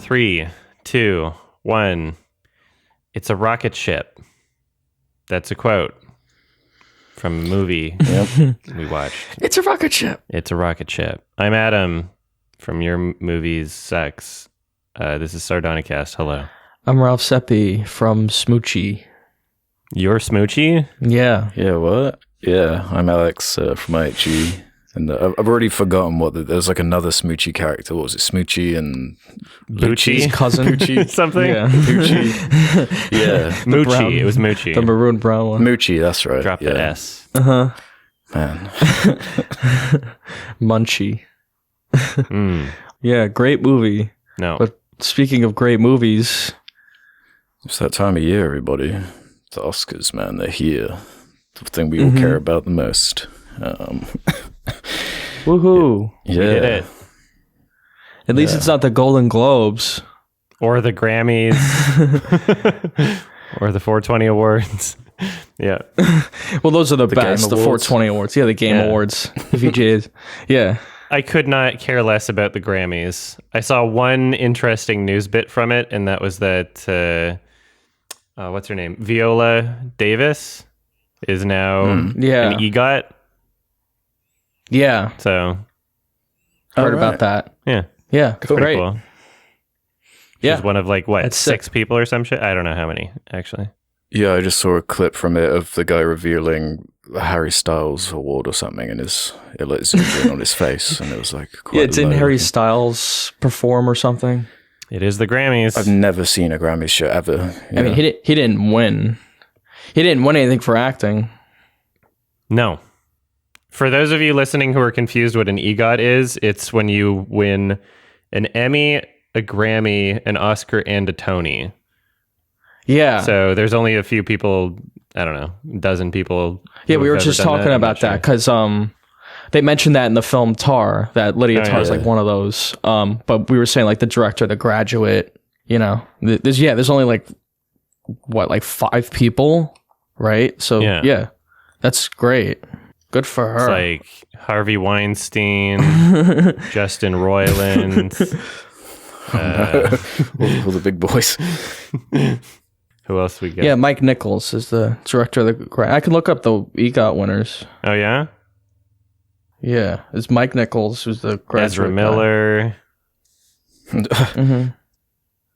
3, 2, 1. It's a rocket ship. That's a quote from a movie we watched. It's a rocket ship. It's a rocket ship. I'm Adam from your movies Sex. This is Sardonicast. Hello. I'm Ralph Seppi from Smoochy. You're Smoochy? Yeah. Yeah, what? Yeah, I'm Alex from IHG. And I've already forgotten there's like another Smoochy character. What was it? Smoochy and Bucci? Cousin. Poochie? Something? Yeah. Poochie. Yeah. Moochie. It was Moochie. The maroon brown one. Moochie, that's right. Drop the S. Uh-huh. Man. Munchie. Mm. Yeah, great movie. No. But speaking of great movies... It's that time of year, everybody. The Oscars, man, they're here. The thing we all care about the most. Woohoo. Yeah. We did it. At least it's not the Golden Globes. Or the Grammys. Or the 420 Awards. Yeah. Well, those are the The best. Game The Awards. 420 Awards. Yeah, the Game Awards. The VGAs. Yeah. I could not care less about the Grammys. I saw one interesting news bit from it, and that was that, what's her name? Viola Davis is now Yeah. an EGOT. Yeah. So, Heard All about right. that. yeah. Yeah. Pretty Great. cool. Yeah. She's one of like, what, That's 6 sick. people or some shit? I don't know how many, actually. Yeah, I just saw a clip from it of the guy revealing the Harry Styles award or something, and it like zoomed in on his face, and it was like quite Yeah, it's in low. Harry Styles perform or something. It is the Grammys. I've never seen a Grammy show ever. I mean, he didn't win. He didn't win anything for acting. No. For those of you listening who are confused what an EGOT is, it's when you win an Emmy, a Grammy, an Oscar, and a Tony. Yeah. So there's only a few people, I don't know, a dozen people. Yeah, who we have were ever just done talking I'm about not that because they mentioned that in the film Tar, that Lydia Oh, Tar is yeah. like one of those. But we were saying like the director, The Graduate, you know, there's only like what, like 5 people, right? So Yeah. that's great. Good for her. It's like Harvey Weinstein, Justin Roiland. all the big boys. Who else we got? yeah, Mike Nichols is the director of the. I can look up the EGOT winners. Oh, yeah? Yeah, it's Mike Nichols who's the Graduate Ezra guy. Miller.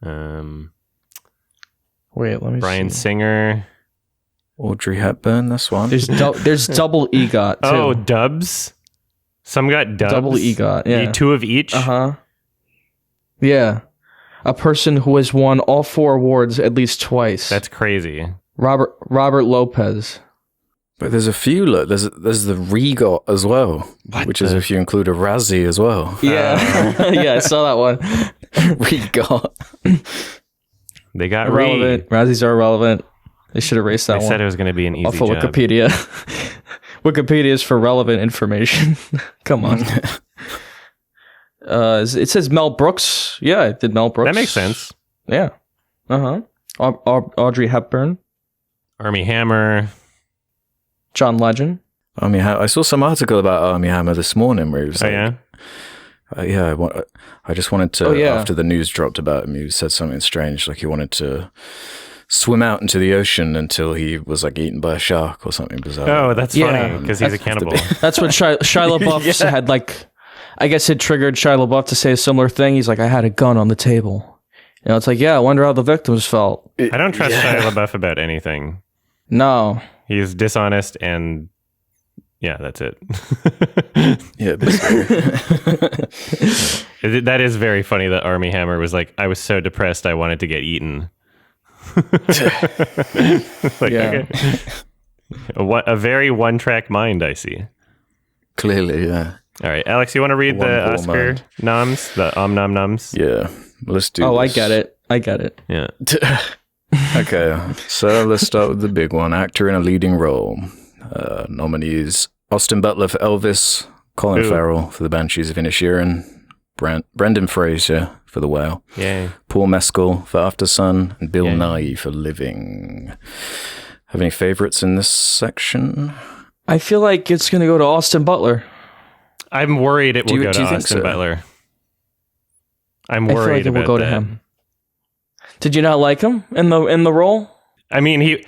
Mhm. Wait, let me Bryan see. Singer. Audrey Hepburn, that's one. There's double EGOT too. Oh, Dubs. Some got Dubs. Double EGOT, yeah. 2 of each. Uh-huh. Yeah. A person who has won all 4 awards at least twice. That's crazy. Robert Lopez. But there's a few. Look, there's the Regot as well, which is if you include a Razzie as well. Yeah. Yeah, I saw that one. Regot. They got Irrelevant. Razzies are irrelevant. They should erase that They one said it was going to be an easy off of job. Wikipedia. Wikipedia is for relevant information. Come on. It says Mel Brooks. Yeah, it did Mel Brooks. That makes sense. Yeah. Uh-huh. Audrey Hepburn. Army Hammer. John Legend. Army I saw some article about Army Hammer this morning where he was Oh, like, yeah? I just wanted to, Oh, yeah. after the news dropped about him, he said something strange, like he wanted to swim out into the ocean until he was like eaten by a shark or something bizarre. Oh, that's Yeah. funny because he's a cannibal. That's what Shia LaBeouf had, like, I guess it triggered Shia LaBeouf to say a similar thing. He's like, I had a gun on the table. You know, it's like, yeah, I wonder how the victims felt. I don't trust Shia LaBeouf about anything. No. He's dishonest and yeah, that's it. Yeah, That is very funny that Army Hammer was like, I was so depressed I wanted to get eaten. Like, Yeah. okay. A very one-track mind, I see. clearly, yeah. All right, Alex, you want to read One the whole Oscar mind. noms? The nom noms? Yeah, let's do Oh, this. I get it. Yeah. Okay, so let's start with the big one. Actor in a leading role. Nominees: Austin Butler for Elvis, Colin Ooh. Farrell for The Banshees of Inisherin, Brendan Fraser for The Whale, Yay. Paul Mescal for After Sun, and Bill Yay. Nighy for Living. Have any favorites in this section? I feel like it's going to go to Austin Butler. I'm worried it will Do you go to think Austin so? Butler. I'm I feel worried like it will about go to that. him. Did you not like him in the role? I mean,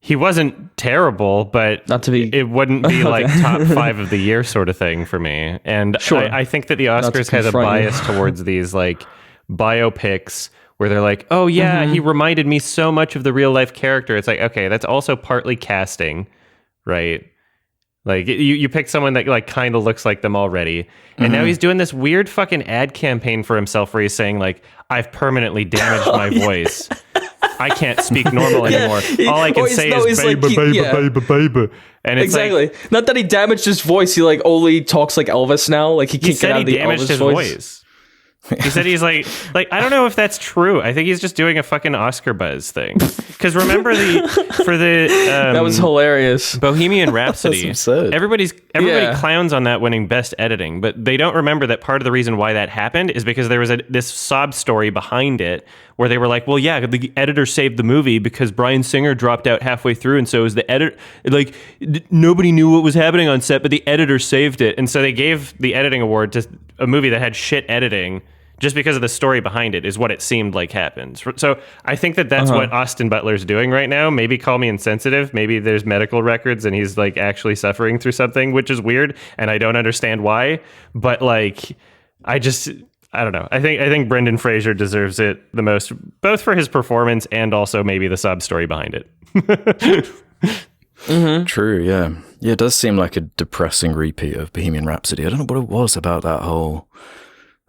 he wasn't terrible, but Not to be- it wouldn't be Okay. like top 5 of the year sort of thing for me. And Sure. I think that the to Oscars has a confront you. bias towards these like biopics where they're like, oh yeah, he reminded me so much of the real life character. It's like, okay, that's also partly casting, right? Like you pick someone that like kind of looks like them already, and now he's doing this weird fucking ad campaign for himself where he's saying like, I've permanently damaged my voice. I can't speak normal anymore. All I can say is baby, baby. And it's Exactly. like, Not that he damaged his voice. He like only talks like Elvis now. Like he he can't get said out he of the damaged Elvis his voice. He said he's like I don't know if that's true. I think he's just doing a fucking Oscar buzz thing. Because remember That was hilarious. Bohemian Rhapsody. That's absurd. Everybody Yeah. clowns on that winning Best Editing, but they don't remember that part of the reason why that happened is because there was this sob story behind it where they were like, well, yeah, the editor saved the movie because Bryan Singer dropped out halfway through, and so it was the editor. Like nobody knew what was happening on set, but the editor saved it, and so they gave the editing award to a movie that had shit editing. Just because of the story behind it is what it seemed like happened. So I think that that's what Austin Butler's doing right now. Maybe call me insensitive. Maybe there's medical records and he's like actually suffering through something, which is weird. And I don't understand why. But like, I don't know. I think Brendan Fraser deserves it the most, both for his performance and also maybe the sub story behind it. True, yeah. Yeah, it does seem like a depressing repeat of Bohemian Rhapsody. I don't know what it was about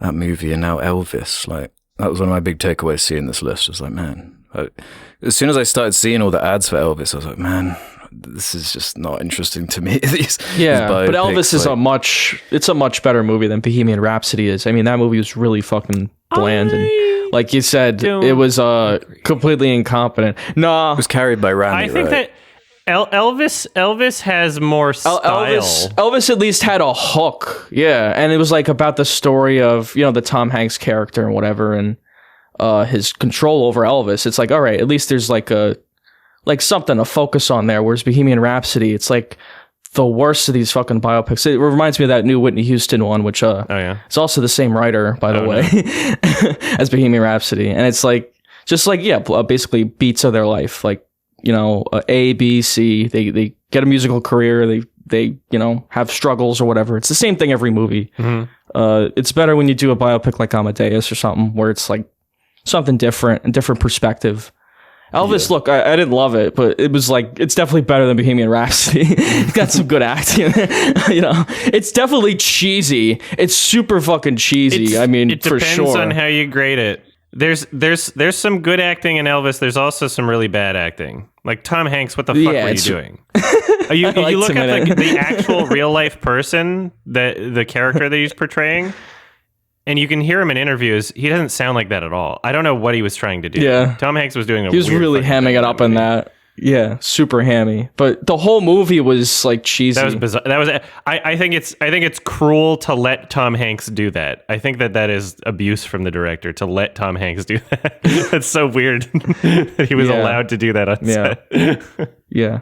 that movie and now Elvis. Like, that was one of my big takeaways seeing this list. I was like, man, as soon as I started seeing all the ads for Elvis, I was like, man, this is just not interesting to me. these But biopics, Elvis is a much better movie than Bohemian Rhapsody is. I mean, that movie was really fucking bland and like you said, it was completely incompetent. Nah, it was carried by Randy. I think that Elvis has more style. Elvis at least had a hook, yeah, and it was like about the story of the Tom Hanks character and whatever, and his control over Elvis. It's like, all right, at least there's like something to focus on there. Whereas Bohemian Rhapsody, it's like the worst of these fucking biopics. It reminds me of that new Whitney Houston one, which it's also the same writer, by the way, as Bohemian Rhapsody, and it's like just like basically beats of their life, like. A, B, C, they get a musical career, they have struggles or whatever. It's the same thing every movie. It's better when you do a biopic like Amadeus or something where it's like something different, a different perspective. Elvis, look, I didn't love it, but it was like, it's definitely better than Bohemian Rhapsody. It's got some good acting. It's definitely cheesy. It's super fucking cheesy. It for depends sure. on how you grade it. There's some good acting in Elvis. There's also some really bad acting. Like Tom Hanks, what the fuck were you doing? You look at the actual real life person, the character that he's portraying, and you can hear him in interviews. He doesn't sound like that at all. I don't know what he was trying to do. Yeah. Tom Hanks was doing. He was really hamming it up in that. Yeah, super hammy. But the whole movie was like cheesy. That was bizarre. I think it's cruel to let Tom Hanks do that. I think that is abuse from the director to let Tom Hanks do that. That's so weird that he was allowed to do that on set. Yeah.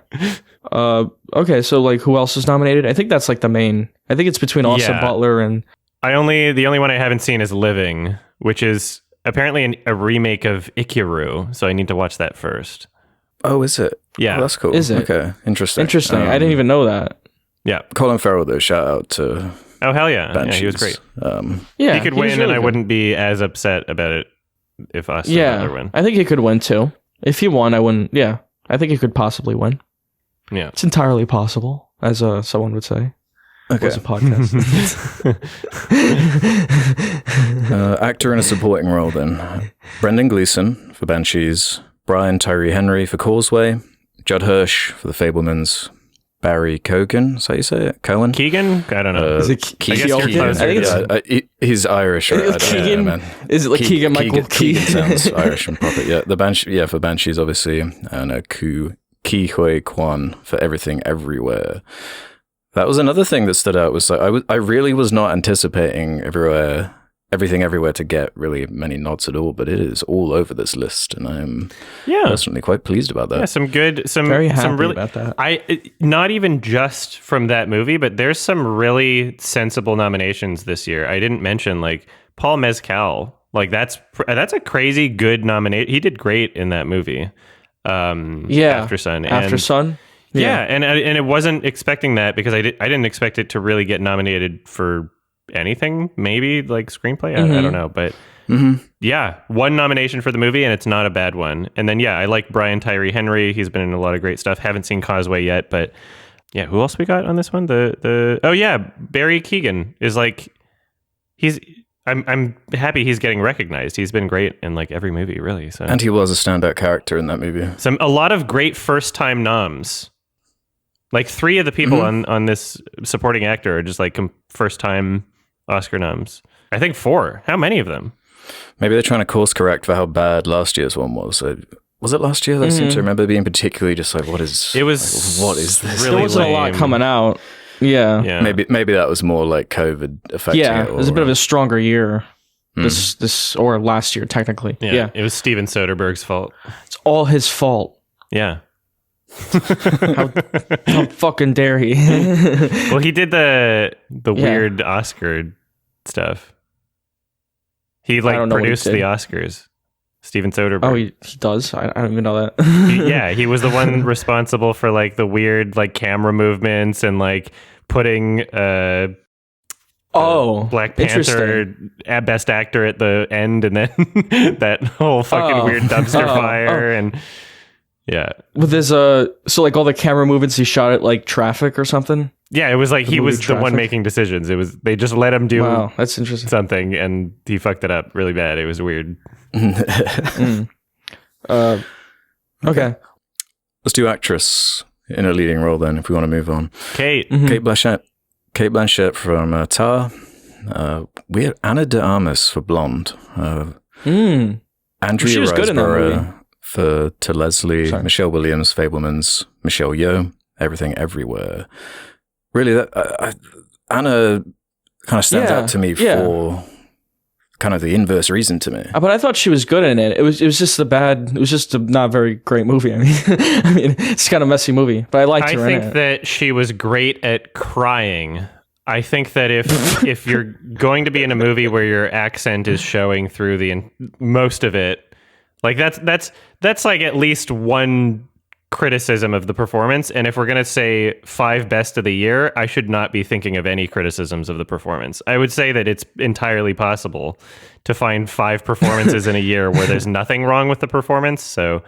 Okay, so like who else is nominated? I think that's like the main. I think it's between Austin Butler and the only one I haven't seen is Living, which is apparently a remake of Ikiru, so I need to watch that first. Oh, is it? Yeah. Oh, that's cool. Is it? Okay, interesting. I didn't even know that. Yeah. Colin Farrell, though, shout out to Oh, hell yeah. Banshees. Yeah, he was great. Yeah, he could win, and I wouldn't be as upset about it if Austin Butler win. I think he could win too. If he won, I wouldn't. Yeah, I think he could possibly win. Yeah. It's entirely possible, as someone would say. Okay. It's a podcast. Actor in a supporting role, then. Brendan Gleeson for Banshees, Brian Tyree Henry for Causeway, Judd Hirsch for The Fabelmans, Barry Keoghan, is that how you say it? Cohen? Keegan? I don't know. Is it Keoghan? I think he's Irish. Right? I don't know, man. Is it like Keegan Michael Keegan sounds Irish and proper. Yeah, for Banshees, obviously, and Ki Hui Kwan for Everything Everywhere. That was another thing that stood out. Was like I really was not anticipating Everything Everywhere to get really many nods at all, but it is all over this list, and I'm personally quite pleased about that. Yeah, very happy some really, about that. Not even just from that movie, but there's some really sensible nominations this year. I didn't mention like Paul Mescal Like that's a crazy good nomination. He did great in that movie. After Sun. After Sun. Yeah, and it wasn't expecting that because I didn't expect it to really get nominated for anything. Maybe like screenplay. I don't know, but yeah, one nomination for the movie, and it's not a bad one. And then I like Brian Tyree Henry. He's been in a lot of great stuff. Haven't seen Causeway yet, but yeah, who else we got on this one? Barry Keoghan is like I'm happy he's getting recognized. He's been great in like every movie, really. So And he was a standout character in that movie. a lot of great first time noms. Like 3 of the people on this supporting actor are just like first time Oscar noms. I think 4. How many of them? Maybe they're trying to course correct for how bad last year's one was. Was it last year? I seem to remember being particularly just like, what is this? Really there wasn't a lot coming out. Yeah. Maybe that was more like COVID affecting it. Yeah, it was a bit of a stronger year this or last year, technically. Yeah. It was Steven Soderbergh's fault. It's all his fault. Yeah. How fucking dare he? Well, he did the weird Oscar stuff. He produced the Oscars. Steven Soderbergh. Oh, he does? I don't even know that. He was the one responsible for like the weird like camera movements and like putting Black Panther at best actor at the end, and then that whole fucking weird dumpster fire and with his so like all the camera movements he shot at like traffic or something. Yeah, it was like he was the one making decisions. It was they just let him do that's interesting. something and he fucked it up really bad. It was weird. Okay. Let's do actress in a leading role then if we want to move on. Kate Blanchett from Tar. We had Anna de Armas for Blonde. Andrea Riseborough to Leslie. Sorry. Michelle Williams, Fablemans. Michelle Yeoh, Everything Everywhere. Really, Anna kind of stands out to me for kind of the inverse reason to me. But I thought she was good in it. It was just a not very great movie. I mean, it's kind of messy movie, but I liked her in it. I think that she was great at crying. I think that if you're going to be in a movie where your accent is showing through most of it, like that's like at least one criticism of the performance. And if we're going to say 5 best of the year, I should not be thinking of any criticisms of the performance. I would say that it's entirely possible to find 5 performances in a year where there's nothing wrong with the performance. So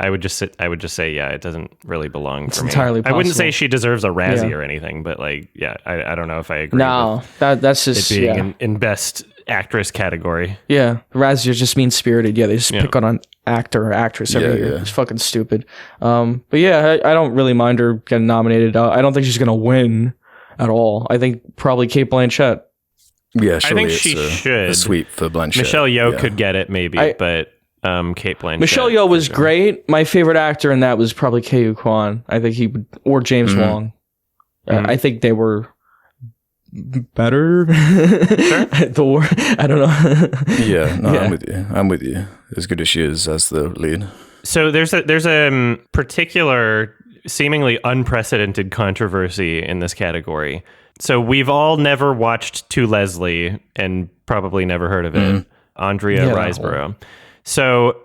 I would just say, it doesn't really belong for me. Entirely possible. I wouldn't say she deserves a Razzie or anything, but like, I don't know if I agree. No, that's just it being in best actress category. Yeah, Razzie is just mean spirited. Yeah, they just pick on an actor or actress every year. It's fucking stupid. But I don't really mind her getting nominated. I don't think she's gonna win at all. I think probably Cate Blanchett. Yeah, I think she should. A sweep for Blanchett. Michelle Yeoh could get it maybe, but Cate Blanchett. Michelle Yeoh was great. My favorite actor in that was probably Ke Kwan. I think he would, or James Wong. I think they were better. I don't know. I'm with you. As good as she is as the lead. So there's a particular seemingly unprecedented controversy in this category. So we've all never watched To Leslie and probably never heard of it. Andrea Riseborough. So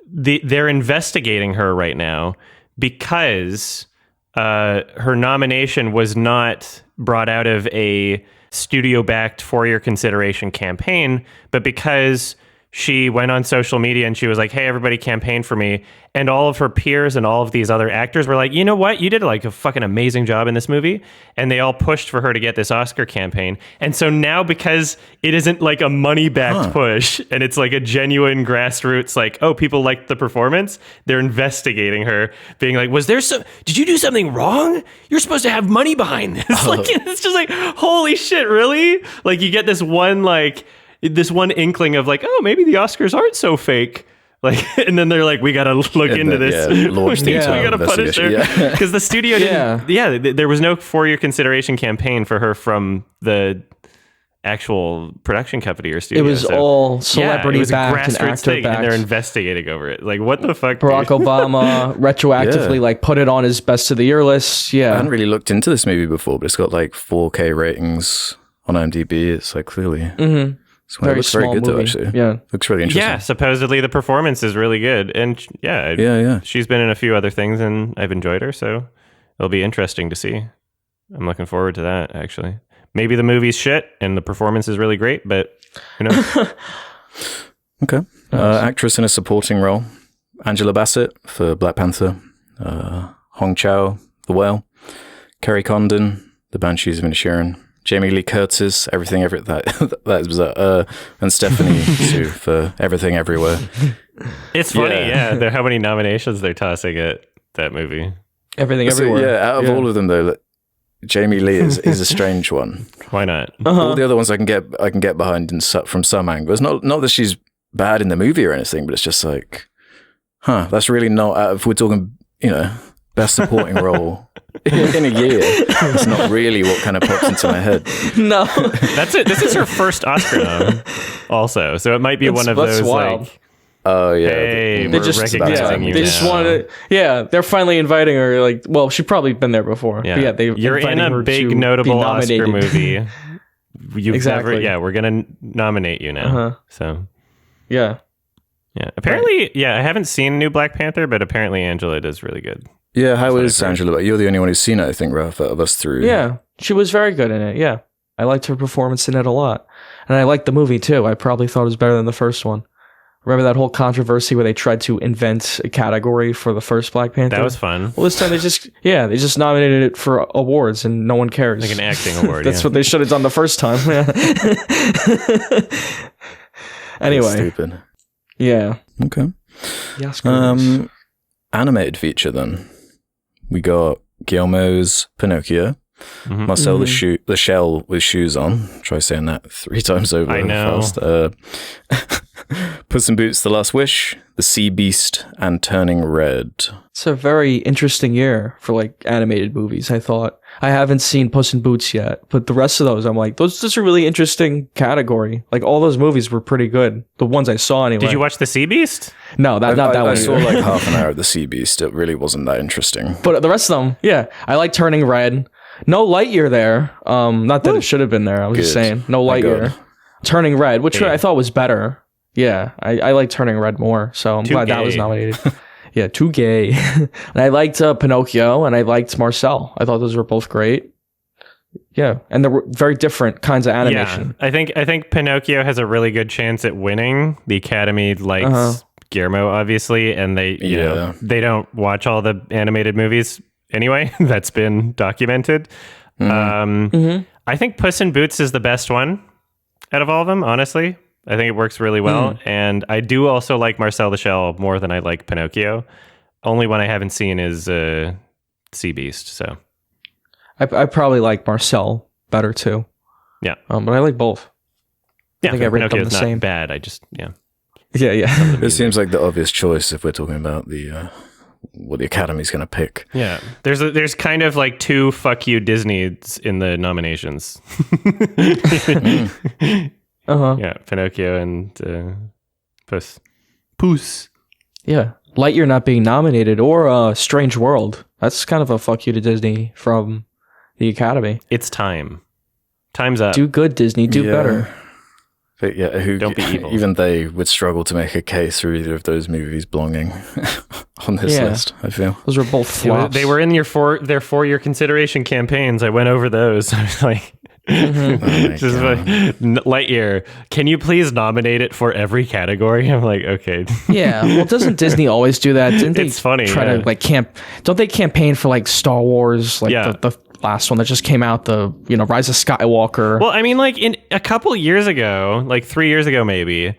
they're investigating her right now because her nomination was not brought out of a studio-backed for your consideration campaign, but because she went on social media and she was like, hey, everybody campaign for me. And all of her peers and all of these other actors were like, you know what? You did like a fucking amazing job in this movie. And they all pushed for her to get this Oscar campaign. And so now, because it isn't like a money-backed push and it's like a genuine grassroots, like, oh, people liked the performance, they're investigating her, being like, did you do something wrong? You're supposed to have money behind this. Like, it's just like, holy shit, really? Like, you get this one inkling of like, oh, maybe the Oscars aren't so fake. Like, and then they're like, we got to look into this. We got to punish her. Because the studio didn't, there was no for your consideration campaign for her from the actual production company or studio. It was all celebrity backed and actor thing, backed. and they're investigating over it. Like, what the fuck? Barack Obama retroactively like put it on his best of the year list. Yeah. I hadn't really looked into this movie before, but it's got like 4K ratings on IMDb. It's like clearly So it looks very good though, movie. actually. Yeah. Looks really interesting. Yeah, supposedly the performance is really good, and Yeah. she's been in a few other things, and I've enjoyed her. So it'll be interesting to see. I'm looking forward to that. Actually, maybe the movie's shit and the performance is really great, but who knows? Okay. Actress in a supporting role: Angela Bassett for Black Panther, Hong Chau, The Whale, Kerry Condon, The Banshees of Inisherin, Jamie Lee Curtis, that is bizarre, and Stephanie Su for Everything Everywhere. It's funny, yeah. How many nominations they're tossing at that movie. Everything So, Everywhere. yeah, out of all of them though, Jamie Lee is a strange one. Why not? All the other ones I can get behind from some angles. Not that she's bad in the movie or anything, but it's just like, that's really not. If we're talking, best supporting role in a year, it's not really what kind of pops into my head. No, that's it. This is her first Oscar nom, also, so it might be one of that's those wild. like, Oh yeah, hey, they we're just recognizing you they now. just wanted to, they're finally inviting her. Like, well, she'd probably been there before. Yeah, But you're in inviting a her big to notable be Oscar nominated. movie. You've Exactly. never, we're gonna nominate you now. Uh-huh. So Yeah. yeah, apparently, I haven't seen New Black Panther, but apparently Angela does really good. Yeah, how That's is what I've heard. Angela? You're the only one who's seen it, I think, Ralph, out of us three. Yeah, she was very good in it. Yeah, I liked her performance in it a lot, and I liked the movie too. I probably thought it was better than the first one. Remember that whole controversy where they tried to invent a category for the first Black Panther? That was fun. Well, this time they just nominated it for awards, and no one cares. Like an acting award. That's yeah. what they should have done the first time. Anyway, Stupid. yeah. Okay. Yes. Animated feature then. We got Guillermo's Pinocchio, Mhm. Marcel the Shell with shoes on. Try saying that 3 times over. I know. Fast. Puss in Boots: The Last Wish, The Sea Beast, and Turning Red. It's a very interesting year for like animated movies. I thought I haven't seen Puss in Boots yet, but the rest of those, I'm like, those is a really interesting category. Like all those movies were pretty good. The ones I saw anyway. Did you watch The Sea Beast? No, not that I one. saw either. like half an hour of The Sea Beast. It really wasn't that interesting. But the rest of them, yeah, I like Turning Red. No Lightyear there. Not that it should have been there. I was just Good. saying, no Thank Lightyear. God. Turning Red, which Yeah. I thought was better. Yeah, I like Turning Red more, so I'm Too glad that gay. was nominated. Yeah, too gay. And I liked Pinocchio, and I liked Marcel. I thought those were both great. Yeah, and they were very different kinds of animation. Yeah, I think Pinocchio has a really good chance at winning. The Academy likes Guillermo, obviously, and they they don't watch all the animated movies anyway. That's been documented. I think Puss in Boots is the best one out of all of them, honestly. I think it works really well. And I do also like Marcel the Shell more than I like Pinocchio. Only one I haven't seen is Sea Beast. So I probably like Marcel better too. Yeah. But I like both. yeah, think I rate them Pinocchio's the not same. bad. I just, Yeah, yeah. It seems like the obvious choice if we're talking about the what the Academy's going to pick. Yeah. There's kind of like 2 fuck you Disneys in the nominations. Yeah, Pinocchio and Puss. Puss. Yeah. Lightyear not being nominated or Strange World. That's kind of a fuck you to Disney from the Academy. It's time. Time's up. Do good, Disney. Do better. But yeah, Don't be evil. Even they would struggle to make a case for either of those movies belonging on this Yeah. list, I feel. Those were both flops. They were in their 4-year consideration campaigns. I went over those. I was like, Oh my just God. like, Lightyear, can you please nominate it for every category? I'm like, okay. Yeah. Well, doesn't Disney always do that? Didn't they It's funny, try yeah. to like don't they campaign for like Star Wars, like Yeah. the last one that just came out, the Rise of Skywalker? Well, I mean, like in a couple years ago, like 3 years ago, maybe,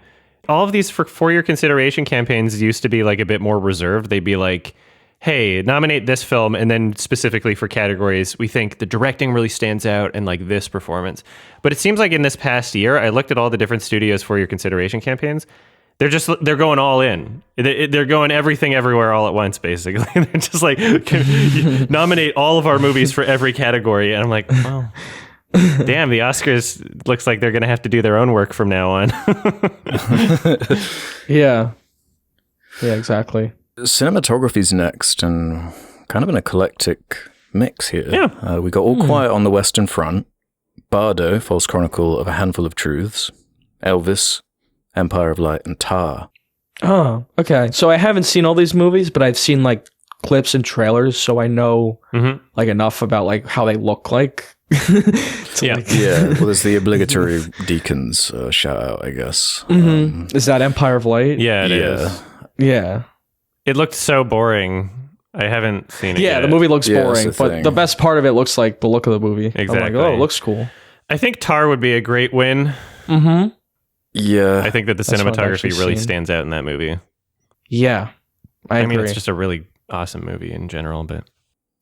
all of these for 4-year consideration campaigns used to be like a bit more reserved. They'd be like, hey, nominate this film, and then specifically for categories, we think the directing really stands out and like this performance. But it seems like in this past year, I looked at all the different studios for your consideration campaigns. They're going all in. They're going everything everywhere all at once, basically. They're just like, nominate all of our movies for every category. And I'm like, well, damn, the Oscars looks like they're going to have to do their own work from now on. Yeah. Yeah, exactly. Cinematography's next, and kind of an eclectic mix here. Yeah. We got All Quiet on the Western Front, Bardo, False Chronicle of a Handful of Truths, Elvis, Empire of Light, and Tar. Oh, okay. So I haven't seen all these movies, but I've seen like clips and trailers, so I know like enough about like how they look like. Yeah. Yeah, well, there's the obligatory Deacons shout out, I guess. Is that Empire of Light? Yeah, it is. Yeah. Yeah. It looked so boring. I haven't seen it Yeah, yet. the movie looks Yeah, boring, that's the but thing. the best part of it looks like the look of the movie. Exactly. I'm like, oh, it looks cool. I think Tar would be a great win. Mm-hmm. Yeah. I think that the That's what I've cinematography actually really seen. stands out in that movie. Yeah. I mean, agree. it's just a really awesome movie in general, but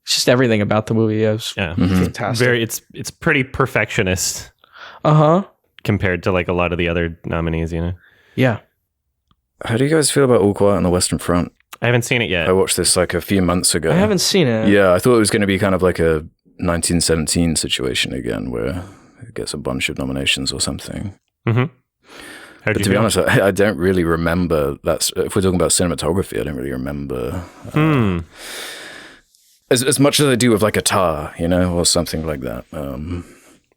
It's just everything about the movie is yeah, fantastic. it's pretty perfectionist Uh-huh. compared to like a lot of the other nominees. You know, Yeah. How do you guys feel about All Quiet on the Western Front? I haven't seen it yet. I watched this like a few months ago. I haven't seen it. Yeah, I thought it was going to be kind of like a 1917 situation again, where it gets a bunch of nominations or something. Mm-hmm. But to be honest, I don't really remember that. If we're talking about cinematography, I don't really remember as much as I do with like a Tar, you know, or something like that.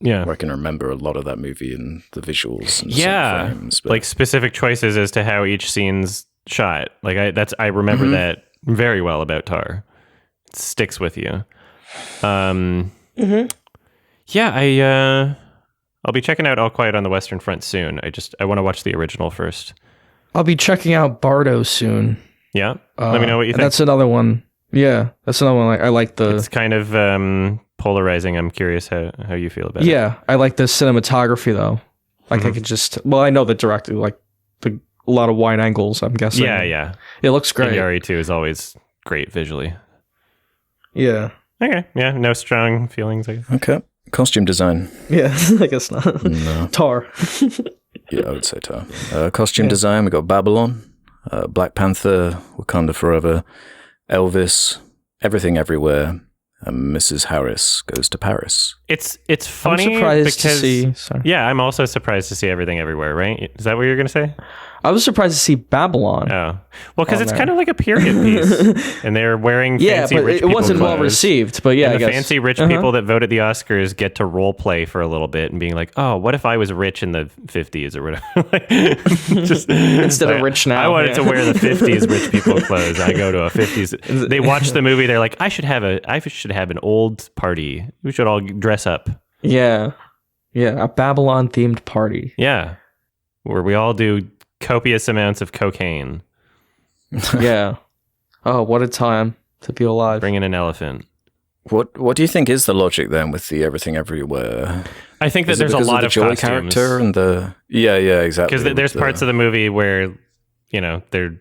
yeah, Where I can remember a lot of that movie and the visuals. And yeah, frames, but like specific choices as to how each scene's shot. Like I remember that very well about Tar. It sticks with you. Yeah, I'll be checking out All Quiet on the Western Front soon. I want to watch the original first. I'll be checking out Bardo soon. Yeah, let me know what you And think. that's another one. Yeah, that's another one. I like the... It's kind of polarizing. I'm curious how you feel about it. Yeah, I like the cinematography, though. Like, I could just... Well, I know the director, like, a lot of wide angles, I'm guessing. Yeah. It looks great. Yari 2 is always great visually. Yeah. Okay, yeah, no strong feelings, I guess. okay. Costume design. Yeah, I guess not. No. Tar. Yeah, I would say Tar. Costume design, we got Babylon, Black Panther, Wakanda Forever, Elvis, Everything Everywhere, and Mrs. Harris Goes to Paris. It's I'm funny surprised because to see... Sorry. yeah, I'm also surprised to see Everything Everywhere, right? Is that what you're going to say? I was surprised to see Babylon. Oh. Well, because it's there. kind of like a period piece. And they're wearing Yeah, fancy but rich it people wasn't well clothes. received. But yeah, And I the guess. fancy rich people that vote at the Oscars get to role play for a little bit and being like, oh, what if I was rich in the 50s or whatever? Like, just, Instead of rich now. I wanted yeah. to wear the 50s rich people clothes. I go to a 50s. They watch the movie. They're like, I should have an old party. We should all dress up. Yeah. Yeah, a Babylon themed party. Yeah. Where we all do copious amounts of cocaine. Yeah. Oh, what a time to be alive. Bring in an elephant. What do you think is the logic then with the Everything Everywhere? I think that Is it there's a because lot the of Joy costumes. character and the yeah exactly Because there's with parts of the movie where, you know, they're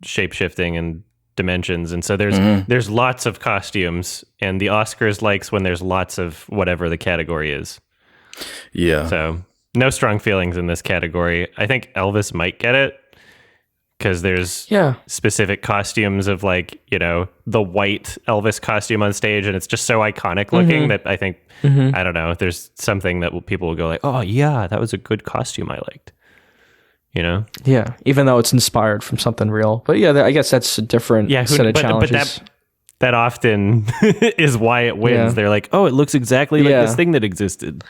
shape shifting and dimensions, and so there's lots of costumes, and the Oscars likes when there's lots of whatever the category is. yeah So no strong feelings in this category. I think Elvis might get it because there's specific costumes of, like, you know, the white Elvis costume on stage, and it's just so iconic looking that I think I don't know, there's something that people will go like, oh yeah, that was a good costume, I liked. You know? Yeah, even though it's inspired from something real. But yeah, I guess that's a different set of challenges. But that often is why it wins. Yeah. They're like, oh, it looks exactly like this thing that existed.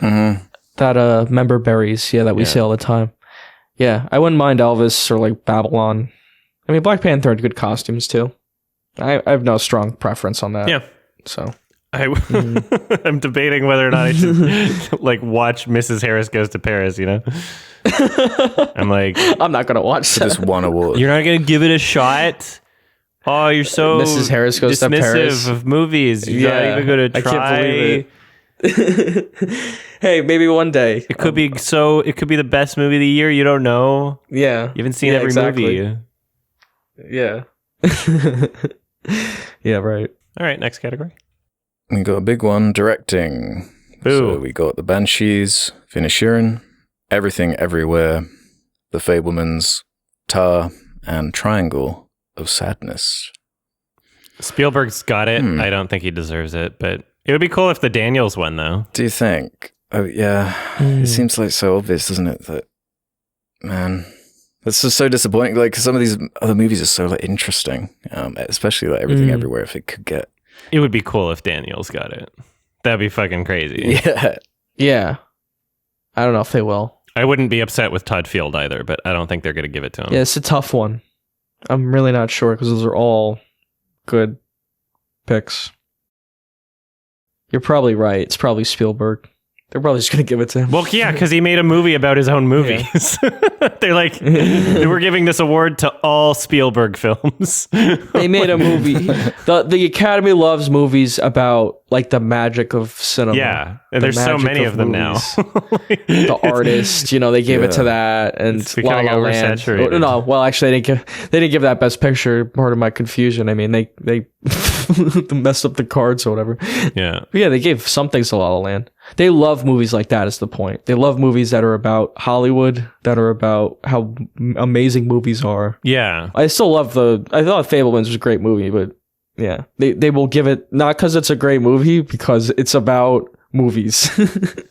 That member berries, that we say all the time. Yeah, I wouldn't mind Elvis or like Babylon. I mean, Black Panther had good costumes too. I have no strong preference on that. Yeah. So I'm debating whether or not I should like watch Mrs. Harris Goes to Paris, you know? I'm like, I'm not gonna watch that. just one award. you're not going to give it a shot? Oh, you're so Mrs. Harris Goes to dismissive Paris. of movies. You're not even going to I try. can't believe it. Hey, maybe one day. It could be the best movie of the year. You don't know. Yeah. You haven't seen every exactly. movie. Yeah. Yeah, right. All right, next category. We got a big one, directing. Boo. So we got The Banshees, Finishirin, Everything Everywhere, The Fablemans, Tar, and Triangle of Sadness. Spielberg's got it. I don't think he deserves it, but it would be cool if the Daniels won, though. Do you think? Oh, yeah. It seems like so obvious, doesn't it? That, man, that's just so disappointing. Like, some of these other movies are so like interesting, especially like Everything Everywhere. If it could get, It would be cool if Daniels got it. That'd be fucking crazy. yeah, Yeah. I don't know if they will. I wouldn't be upset with Todd Field either, but I don't think they're going to give it to him. Yeah, it's a tough one. I'm really not sure because those are all good picks. You're probably right. It's probably Spielberg. They're probably just going to give it to him. Well, yeah, because he made a movie about his own movies. They're like, we're giving this award to all Spielberg films. They made a movie. The Academy loves movies about like the magic of cinema. Yeah, and there's so many of them now. The Artist, they gave it to that, and It's becoming La La Land. oversaturated. No, well, actually, they didn't give that Best Picture. Part of my confusion. I mean, they messed up the cards or whatever. Yeah. But yeah, they gave some things to La La Land. They love movies like that, is the point. They love movies that are about Hollywood, that are about how amazing movies are. Yeah. I still love I thought Fablemans was a great movie, but yeah, they will give it, not because it's a great movie, because it's about movies.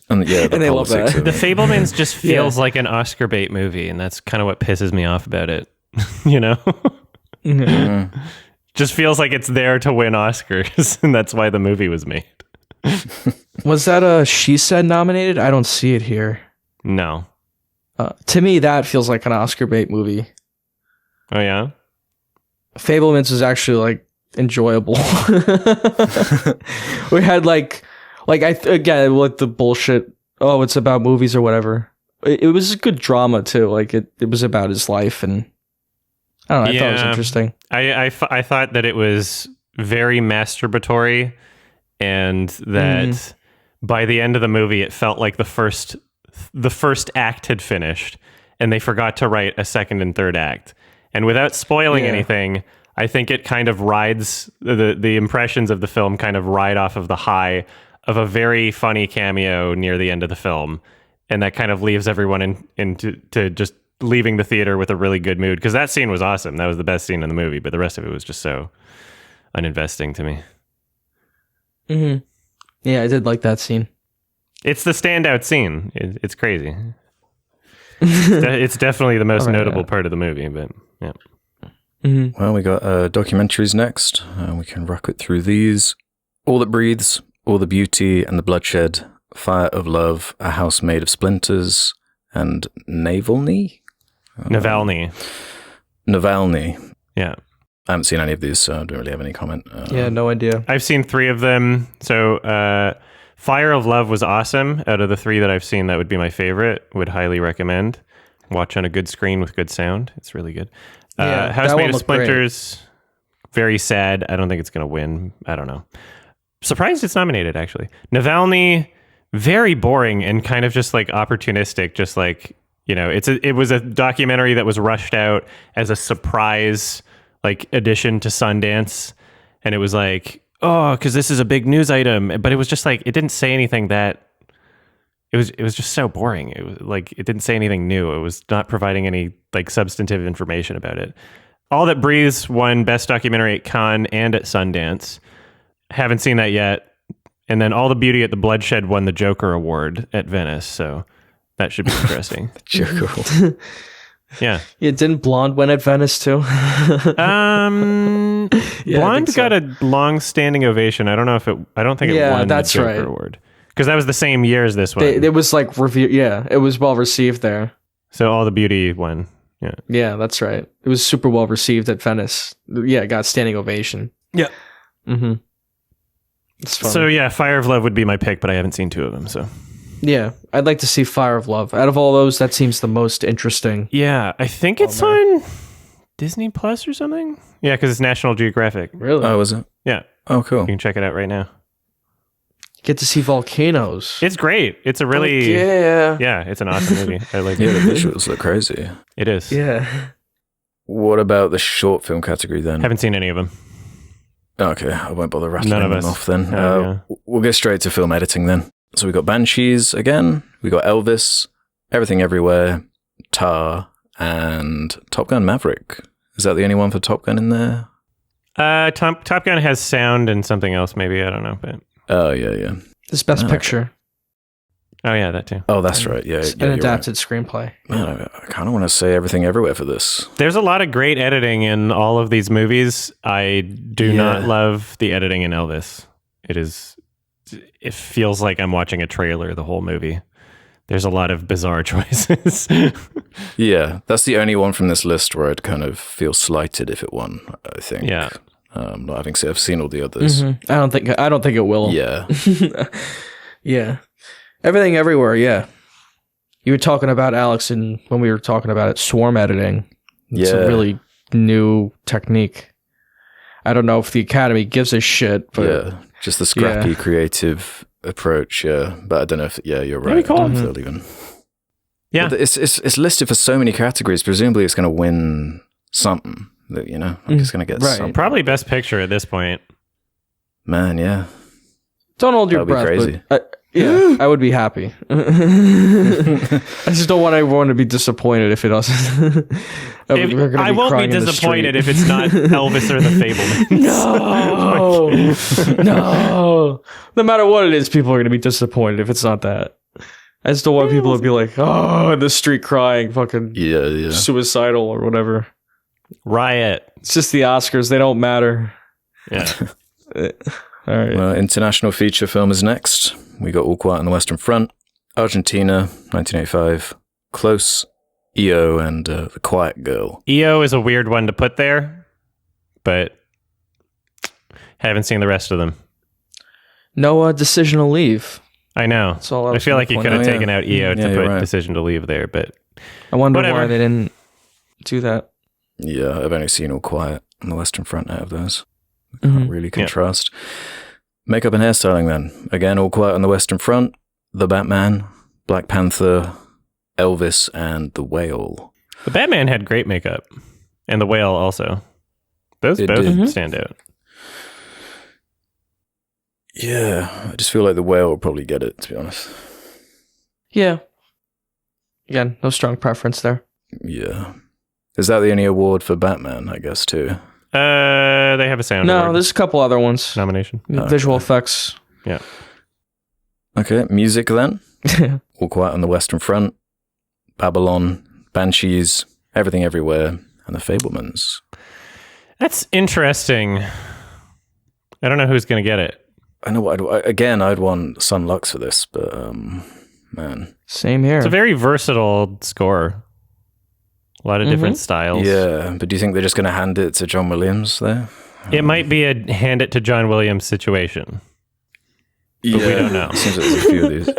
And yeah, And they love politics that. of The it. Fablemans just feels like an Oscar bait movie, and that's kind of what pisses me off about it. Just feels like it's there to win Oscars, and that's why the movie was made. Was that a She Said nominated? I don't see it here. No. To me, that feels like an Oscar bait movie. Oh, yeah? Fablemans is actually like enjoyable. We had again with the bullshit. Oh, it's about movies or whatever. It was a good drama too. Like it was about his life, and I don't know. I thought it was interesting. I thought that it was very masturbatory, and that by the end of the movie, it felt like the first act had finished, and they forgot to write a second and third act. And without spoiling anything, I think it kind of rides the impressions of the film kind of ride off of the high of a very funny cameo near the end of the film, and that kind of leaves everyone into just leaving the theater with a really good mood, because that scene was awesome. That was the best scene in the movie, but the rest of it was just so uninvesting to me. Mm-hmm. Yeah, I did like that scene. It's the standout scene. It's crazy. It's definitely the most notable part of the movie, but yeah. Mm-hmm. Well, we got documentaries next. We can rock it through these. All That Breathes, All the Beauty and the Bloodshed, Fire of Love, A House Made of Splinters, and Navalny? Navalny. Navalny. Yeah. I haven't seen any of these, so I don't really have any comment. Yeah, no idea. I've seen 3 of them. So Fire of Love was awesome. Out of the 3 that I've seen, that would be my favorite. Would highly recommend. Watch on a good screen with good sound. It's really good. Yeah, House that Made one of looked great. Splinters, very sad. I don't think it's going to win. I don't know. Surprised it's nominated, actually. Navalny, very boring and kind of just like opportunistic. Just like, it was a documentary that was rushed out as a surprise like addition to Sundance. And it was like, oh, because this is a big news item. But it was just like, it didn't say anything that... It was just so boring. It was like it didn't say anything new. It was not providing any like substantive information about it. All That Breathes won Best Documentary at Cannes and at Sundance. Haven't seen that yet. And then All the Beauty at the Bloodshed won the Joker Award at Venice. So that should be interesting. Joker. Yeah. Yeah, didn't Blonde win at Venice too? Blonde think so. got a long-standing ovation. I don't know if it. I don't think it Yeah, won that's the Joker right. Award because that was the same year as this one. It was like review. Yeah, it was well received there. So All the Beauty won. Yeah. Yeah, that's right. It was super well received at Venice. Yeah, it got standing ovation. Yeah. Mm-hmm. It's fun. So yeah, Fire of Love would be my pick, but I haven't seen 2 of them. So yeah, I'd like to see Fire of Love. Out of all those, that seems the most interesting. yeah, I think it's on Disney Plus or something. Yeah, because it's National Geographic. Really? Oh, was it? Yeah, Oh, cool. you can check it out right now. Get to see volcanoes. It's great. It's a really yeah, it's an awesome movie. I like Yeah, the it. visuals look crazy. It is. Yeah. What about the short film category then? Haven't seen any of them. Okay, I won't bother rattling None of them us. off then. Oh, We'll go straight to film editing then. So we got Banshees again, we got Elvis, Everything Everywhere, Tar, and Top Gun Maverick. Is that the only one for Top Gun in there? Top Gun has sound and something else, maybe. I don't know, but Oh, yeah. This best Okay. picture. oh yeah, that too. Oh, that's right. Yeah, It's yeah, an you're adapted screenplay. right. Man, I kind of want to say Everything Everywhere for this. There's a lot of great editing in all of these movies. I do not love the editing in Elvis. It feels like I'm watching a trailer the whole movie. there's a lot of bizarre choices. Yeah, that's the only one from this list where I'd kind of feel slighted if it won, I think. Yeah. Not having seen, I've seen all the others. I don't think it will. Yeah. Yeah. Everything Everywhere, yeah. You were talking about, Alex, and when we were talking about it, swarm editing. It's a really new technique. I don't know if the Academy gives a shit, but yeah, just the scrappy, creative approach. Yeah, but I don't know if. Yeah, you're right. Cool. I don't know if they'll even. Yeah, but it's listed for so many categories. Presumably, it's going to win something. That it's going to get something. Probably Best Picture at this point. Man, yeah. Don't hold your breath. Crazy. But, yeah, I would be happy. I just don't want everyone to be disappointed if it doesn't. I won't be disappointed if it's not Elvis or the Fabelmans. No. No matter what it is, people are going to be disappointed if it's not that. I just don't want people to be like, oh, in the street crying, fucking suicidal or whatever. Riot. It's just the Oscars. They don't matter. Yeah. All right. Well, international feature film is next. We got All Quiet on the Western Front, Argentina, 1985, Close, EO, and The Quiet Girl. EO is a weird one to put there, but haven't seen the rest of them. No Decision to Leave. I know. That's all I feel like you could have taken out EO to put right. Decision to Leave there, but I wonder whatever. why they didn't do that. Yeah, I've only seen All Quiet on the Western Front out of those. Can't really contrast. Makeup and hairstyling then. Again, All Quiet on the Western Front, The Batman, Black Panther, Elvis, and The Whale. The Batman had great makeup. And The Whale also. Those both stand out. Yeah, I just feel like The Whale will probably get it, to be honest. Yeah. Again, no strong preference there. Yeah. Is that the only award for Batman, I guess, too? They have a sound award there's a couple other ones. nomination. Visual effects. Yeah. Okay, music then. All Quiet on the Western Front, Babylon, Banshees, Everything Everywhere, and The Fabelmans. That's interesting. I don't know who's going to get it. I know what I'd want Sun Lux for this, but man. Same here. It's a very versatile score. A lot of different styles. Yeah, but do you think they're just going to hand it to John Williams there? It might be a hand it to John Williams situation. But we don't know. Seems like there's a few of these.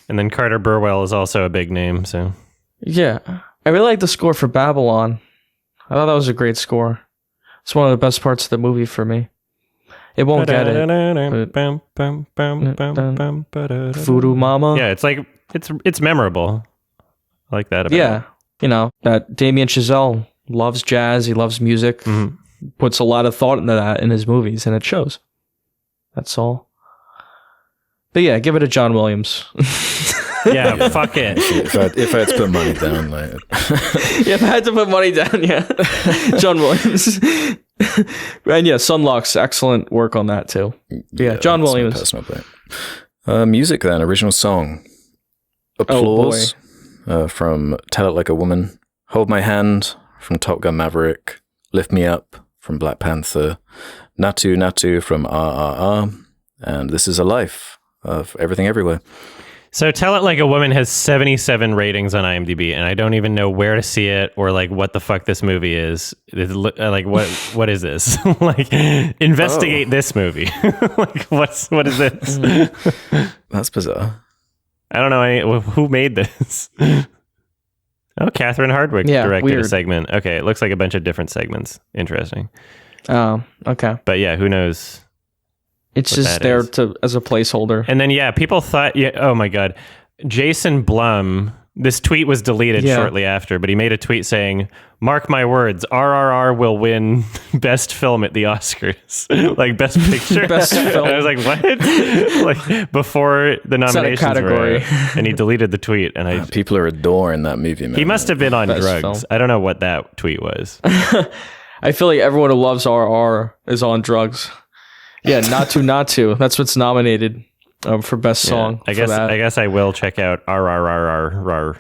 And then Carter Burwell is also a big name, so. Yeah. I really like the score for Babylon. I thought that was a great score. It's one of the best parts of the movie for me. It won't get it. Voodoo Mama. Yeah, it's like, it's memorable. I like that about it. You know, that Damien Chazelle loves jazz, he loves music, puts a lot of thought into that in his movies, and it shows. That's all. But yeah, give it to John Williams. Yeah, fuck it. If I had to put money down, like... If I had to put money down, yeah. John Williams. And yeah, Sunlocks, excellent work on that too. Yeah, John Williams. Personal pick. Music then, original song. Applause. From Tell It Like a Woman, Hold My Hand from Top Gun Maverick, Lift Me Up from Black Panther, Natu Natu from RRR, and This Is a Life of Everything Everywhere. So Tell It Like a Woman has 77 ratings on IMDb, and I don't even know where to see it or like what the fuck this movie is. Like what is this? Like investigate this movie. Like what is this? That's bizarre. I don't know who made this. Oh, Catherine Hardwicke directed a segment. Okay, it looks like a bunch of different segments. Interesting. Oh, okay. But yeah, who knows? It's just there as a placeholder. And then people thought, oh my god, Jason Blum. This tweet was deleted shortly after, but he made a tweet saying, "Mark my words, RRR will win Best Film at the Oscars, like Best Picture." Best Film. And I was like, "What?" Like before the nominations were out, and he deleted the tweet. And people are adoring that movie, man. He must have been on drugs. Film. I don't know what that tweet was. I feel like everyone who loves RR is on drugs. Yeah, Natu. That's what's nominated for Best Song. I guess I will check out RRRRR.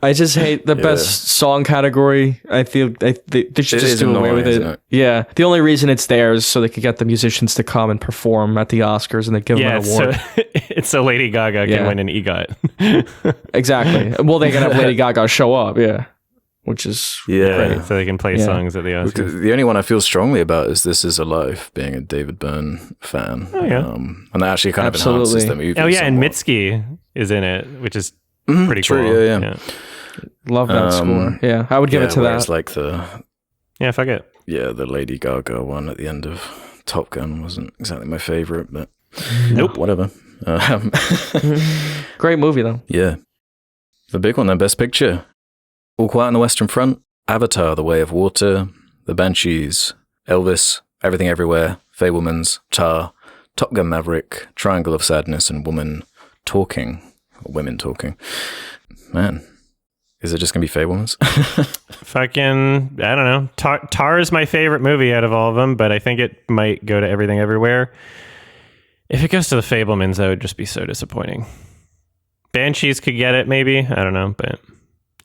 I just hate the best song category. I feel they should just do away with it. Yeah. The only reason it's there is so they could get the musicians to come and perform at the Oscars and they give them an award. It's so Lady Gaga can win an EGOT. Exactly. Well, they can have Lady Gaga show up. Yeah. Which is great. So they can play songs at the Oscars. The only one I feel strongly about is This Is a Life, being a David Byrne fan. Oh, yeah. And that actually kind of enhances the movie. Oh, yeah, somewhat. and Mitski is in it, which is pretty true, cool. Yeah. Love that score. Yeah, I would give it to that. It's like fuck it. Yeah, the Lady Gaga one at the end of Top Gun wasn't exactly my favorite, but nope, whatever. Great movie though. Yeah. The big one then, Best Picture. All Quiet on the Western Front, Avatar, The Way of Water, The Banshees, Elvis, Everything Everywhere, Fabelmans, Tar, Top Gun Maverick, Triangle of Sadness, and Women Talking. Man, is it just going to be Fabelmans? Fucking, I don't know. Tar is my favorite movie out of all of them, but I think it might go to Everything Everywhere. If it goes to the Fabelmans, that would just be so disappointing. Banshees could get it, maybe. I don't know, but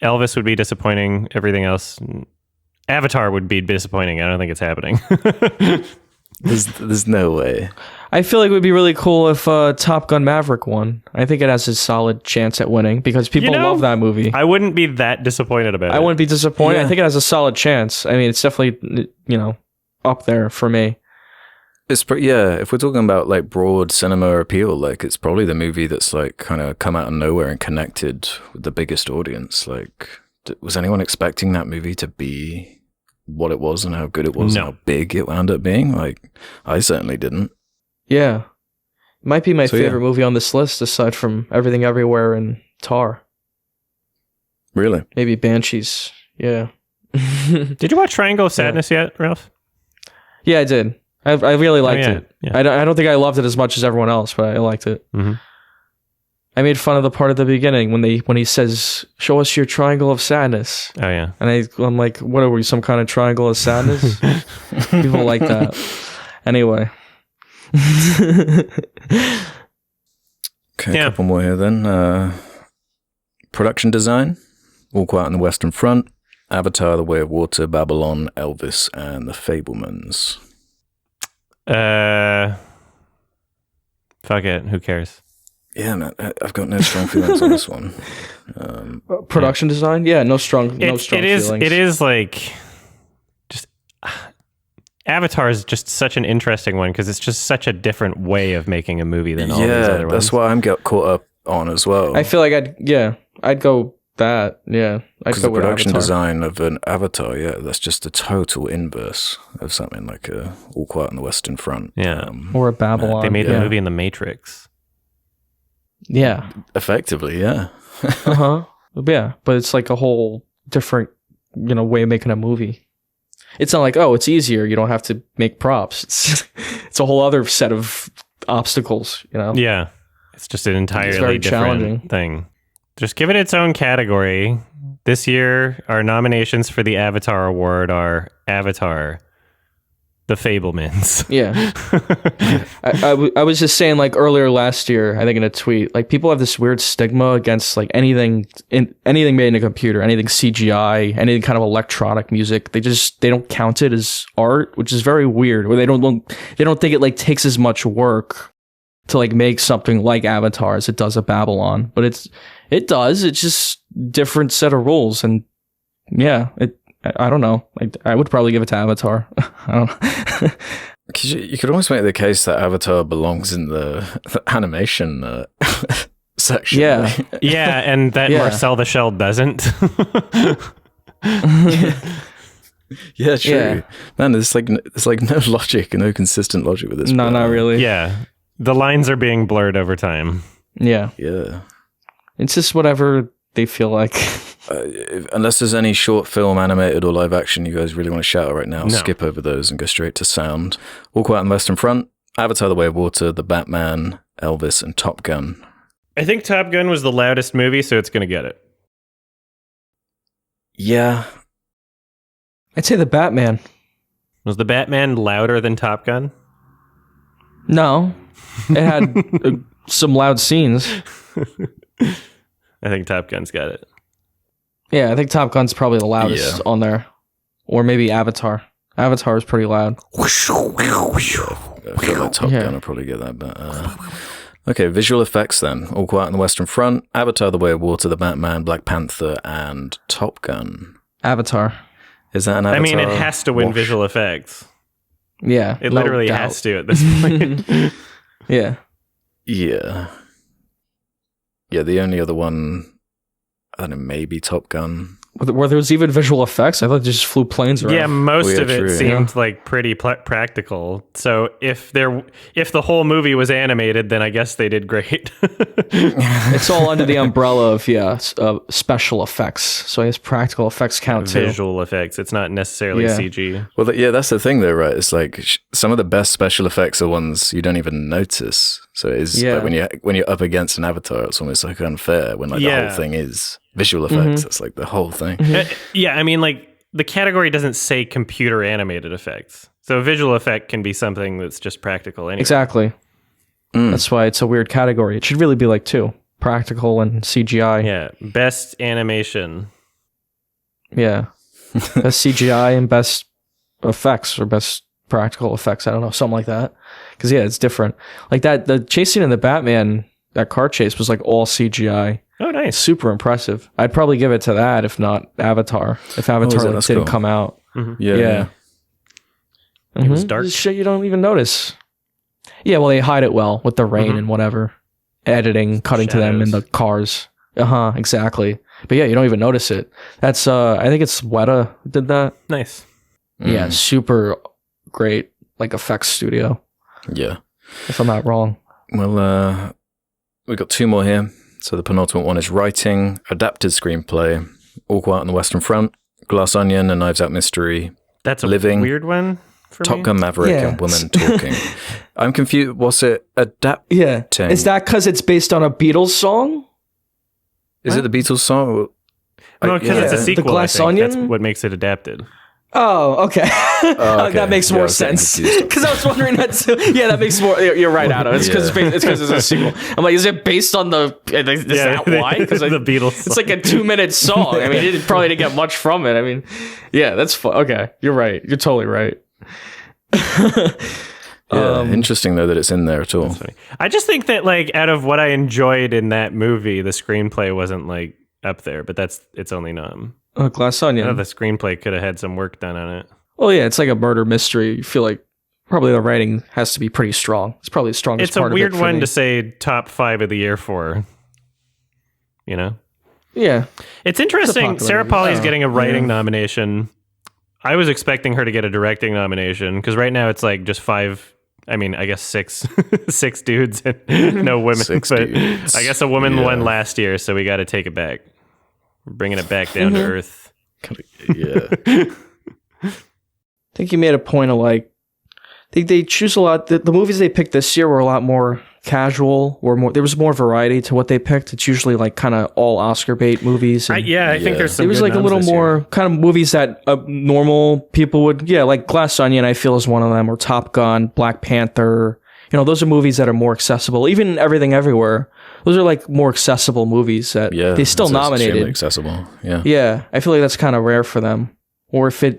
Elvis would be disappointing. Everything else, Avatar would be disappointing. I don't think it's happening. There's no way. I feel like it would be really cool if Top Gun Maverick won. I think it has a solid chance at winning because people love that movie. I wouldn't be that disappointed about it. I wouldn't be disappointed. I think it has a solid chance. I mean, it's definitely, up there for me. It's if we're talking about like broad cinema appeal, like it's probably the movie that's like kind of come out of nowhere and connected with the biggest audience. Like, was anyone expecting that movie to be what it was and how good it was and how big it wound up being? Like, I certainly didn't. Yeah. It might be my favorite movie on this list aside from Everything Everywhere and Tar. Really? Maybe Banshees. Yeah. Did you watch Triangle of Sadness yet, Ralph? Yeah, I did. I really liked it. Yeah. I don't think I loved it as much as everyone else, but I liked it. Mm-hmm. I made fun of the part at the beginning when he says, "Show us your triangle of sadness." Oh yeah, and I'm like, "What are we? Some kind of triangle of sadness?" People like that. Anyway. Okay, a couple more here then. Production design, All Quiet on the Western Front, Avatar: The Way of Water, Babylon, Elvis, and The Fabelmans. Fuck it. Who cares? Yeah, man. I've got no strong feelings on this one. Production design? Yeah, no strong feelings. It is like just Avatar is just such an interesting one because it's just such a different way of making a movie than all these other ones. That's what I'm caught up on as well. I feel like I'd go that. Yeah, because the production design of an Avatar, that's just a total inverse of something like All Quiet on the Western Front. Yeah, or a Babylon. They made the movie in the Matrix. Yeah, effectively, yeah. Yeah, but it's like a whole different, way of making a movie. It's not like, it's easier. You don't have to make props. It's a whole other set of obstacles. Yeah, it's just an entirely different thing. Just give it its own category. This year, our nominations for the Avatar Award are Avatar, The Fabelmans. Yeah. I was just saying, like, earlier last year, I think in a tweet, like, people have this weird stigma against, like, anything made in a computer, anything CGI, anything kind of electronic music. They don't count it as art, which is very weird. Or they don't think it, like, takes as much work to, like, make something like Avatar as it does a Babylon. But it does. It's just different set of rules. And yeah, I don't know. I would probably give it to Avatar. I don't know. You could almost make the case that Avatar belongs in the animation section. Yeah. Right? Yeah, and that Marcel the Shell doesn't. Yeah, true. Yeah. Man, there's like no logic, no consistent logic with this. No, not really. Yeah. The lines are being blurred over time. Yeah. Yeah. It's just whatever they feel like. Unless there's any short film, animated, or live action you guys really want to shout out right now, no. Skip over those and go straight to sound. All Quiet on the Western Front, Avatar: The Way of Water, The Batman, Elvis, and Top Gun. I think Top Gun was the loudest movie, so it's going to get it. Yeah. I'd say The Batman. Was the Batman louder than Top Gun? No. It had some loud scenes. I think Top Gun's got it. Yeah, I think Top Gun's probably the loudest on there. Or maybe Avatar. Avatar is pretty loud. I feel like Top Gun will probably get that, but okay, visual effects then. All Quiet on the Western Front, Avatar: The Way of Water, The Batman, Black Panther, and Top Gun. Avatar. Is that an Avatar? I mean, it has to win visual effects. Yeah. It literally has to at this point. Yeah. Yeah. Yeah, the only other one, I don't know, maybe Top Gun. Where there was even visual effects? I thought they just flew planes around. Yeah, most of it seemed like pretty practical. So if the whole movie was animated, then I guess they did great. It's all under the umbrella of special effects. So I guess practical effects count too. Visual effects. It's not necessarily CG. Well, yeah, that's the thing though, right? It's like some of the best special effects are ones you don't even notice. So it's like when you're up against an Avatar, it's almost like unfair when the whole thing is visual effects. That's like the whole thing. I mean, like the category doesn't say computer animated effects. So a visual effect can be something that's just practical anyway. Exactly. That's why it's a weird category. It should really be like two. Practical and CGI. Yeah. Best animation. Yeah. Best CGI and best effects or best practical effects. I don't know. Something like that. Because it's different. Like the chase scene in the Batman, that car chase was like all CGI. Oh, nice. Super impressive. I'd probably give it to that, if not Avatar. If Avatar didn't come out. Mm-hmm. Yeah. It was dark. Shit you don't even notice. Yeah, well, they hide it well with the rain and whatever. Editing, cutting to them in the cars. Exactly. But yeah, you don't even notice it. That's, I think it's Weta did that. Nice. Yeah, super great, like, effects studio. Yeah. If I'm not wrong. Well, we've got two more here. So the penultimate one is writing, adapted screenplay, All Quiet on the Western Front, Glass Onion, and Knives Out Mystery. That's a Living, weird one for Top me. Gun Maverick, and Woman Talking. I'm confused. Was it adapting? Yeah. Is that because it's based on a Beatles song? Is it the Beatles song? No, because it's a sequel. The Glass I think. Onion? That's what makes it adapted. Oh, okay. Okay. That makes more sense. Because I was wondering that too. Yeah, that makes more. You're right, Adam. It's because it's a sequel. I'm like, is it based on the? Is that why? Because the Beatles. It's like a 2-minute song. I mean, it probably didn't get much from it. I mean, yeah, that's fun. Okay, you're right. You're totally right. Interesting though that it's in there at all. I just think that like out of what I enjoyed in that movie, the screenplay wasn't like up there, but it's only Glass Onion. the screenplay could have had some work done on it. Well, yeah, it's like a murder mystery. You feel like probably the writing has to be pretty strong. It's probably the strongest part of it. It's a weird one to say top 5 of the year for, you know? Yeah. It's interesting. Sarah Polley's getting a writing nomination. I was expecting her to get a directing nomination because right now it's like just 5. I mean, I guess 6 dudes and no women. 6 but dudes. I guess a woman won last year, so we got to take it back. We're bringing it back down to earth. Yeah. I think you made a point of like, I think they choose a lot. The movies they picked this year were a lot more casual, there was more variety to what they picked. It's usually like kind of all Oscar bait movies. I think there's some. It was like a little more kind of movies that normal people would, like Glass Onion, I feel is one of them, or Top Gun, Black Panther. You know, those are movies that are more accessible. Even Everything Everywhere. Those are like more accessible movies that they still nominated. Accessible. Yeah. Yeah. I feel like that's kind of rare for them. Or if they